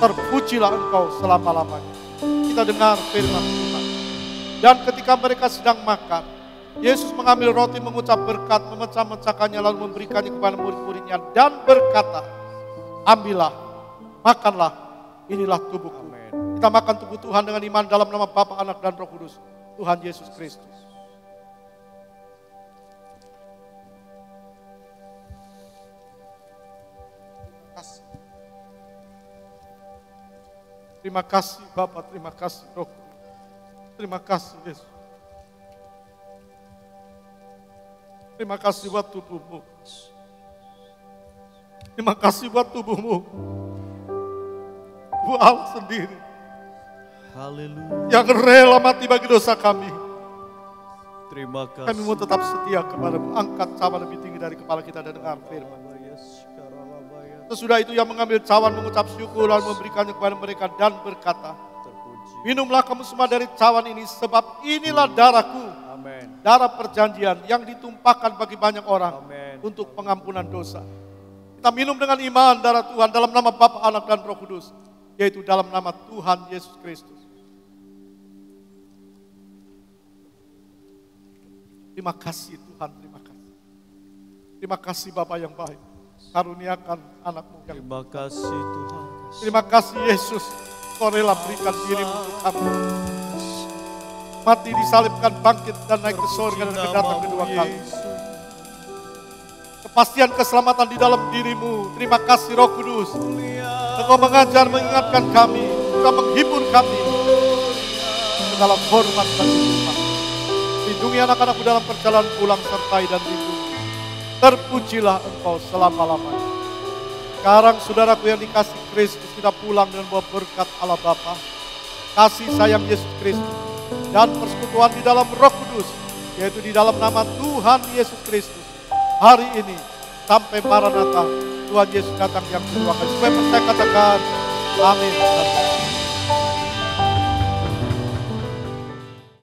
C: Terpujilah Engkau selama-lamanya. Kita dengar firman Tuhan. Dan ketika mereka sedang makan, Yesus mengambil roti, mengucap berkat, memecah-mecahkannya, lalu memberikannya kepada murid-muridnya dan berkata, ambillah, makanlah, inilah tubuhku. Kita makan tubuh Tuhan dengan iman dalam nama Bapa, Anak, dan Roh Kudus, Tuhan Yesus Kristus. Terima kasih Bapa, terima kasih Roh Kudus. Terima kasih Yesus. Terima kasih buat tubuh-Mu. Terima kasih buat tubuh-Mu. Tubuh Allah sendiri.
D: Haleluya.
C: Yang rela mati bagi dosa kami.
D: Terima kasih.
C: Kami mau tetap setia kepada-Mu. Angkat cawan lebih tinggi dari kepala kita dan dengar firman. Sesudah itu ia mengambil cawan, mengucap syukur, lalu memberikannya kepada mereka dan berkata, minumlah kamu semua dari cawan ini, sebab inilah darahku,
D: Amen.
C: darah perjanjian yang ditumpahkan bagi banyak orang
D: Amen.
C: untuk pengampunan dosa. Kita minum dengan iman darah Tuhan dalam nama Bapa, Anak, dan Roh Kudus, yaitu dalam nama Tuhan Yesus Kristus. Terima kasih Tuhan, terima kasih. Terima kasih Bapa yang baik. Karuniakan anak-Mu yang
D: Terima kasih Tuhan.
C: terima kasih Yesus, Kau rela berikan diri-Mu untuk kami. Mati, disalibkan, bangkit dan naik ke surga dan akan datang kedua kali. Kepastian keselamatan di dalam diri-Mu. Terima kasih Roh Kudus. Engkau mengajar, mengingatkan kami, Engkau menghibur kami ke dalam hormat dan hikmat. Lindungi anak-anak-Mu dalam perjalanan pulang, sertai dan lindungi. Terpujilah Engkau selama-lamanya. Sekarang saudaraku yang dikasih Kristus, kita pulang dengan bawa berkat Allah Bapa, kasih sayang Yesus Kristus, dan persekutuan di dalam Roh Kudus, yaitu di dalam nama Tuhan Yesus Kristus. Hari ini sampai Maranatha, Tuhan Yesus datang yang kedua kali. Supaya percaya katakan amin.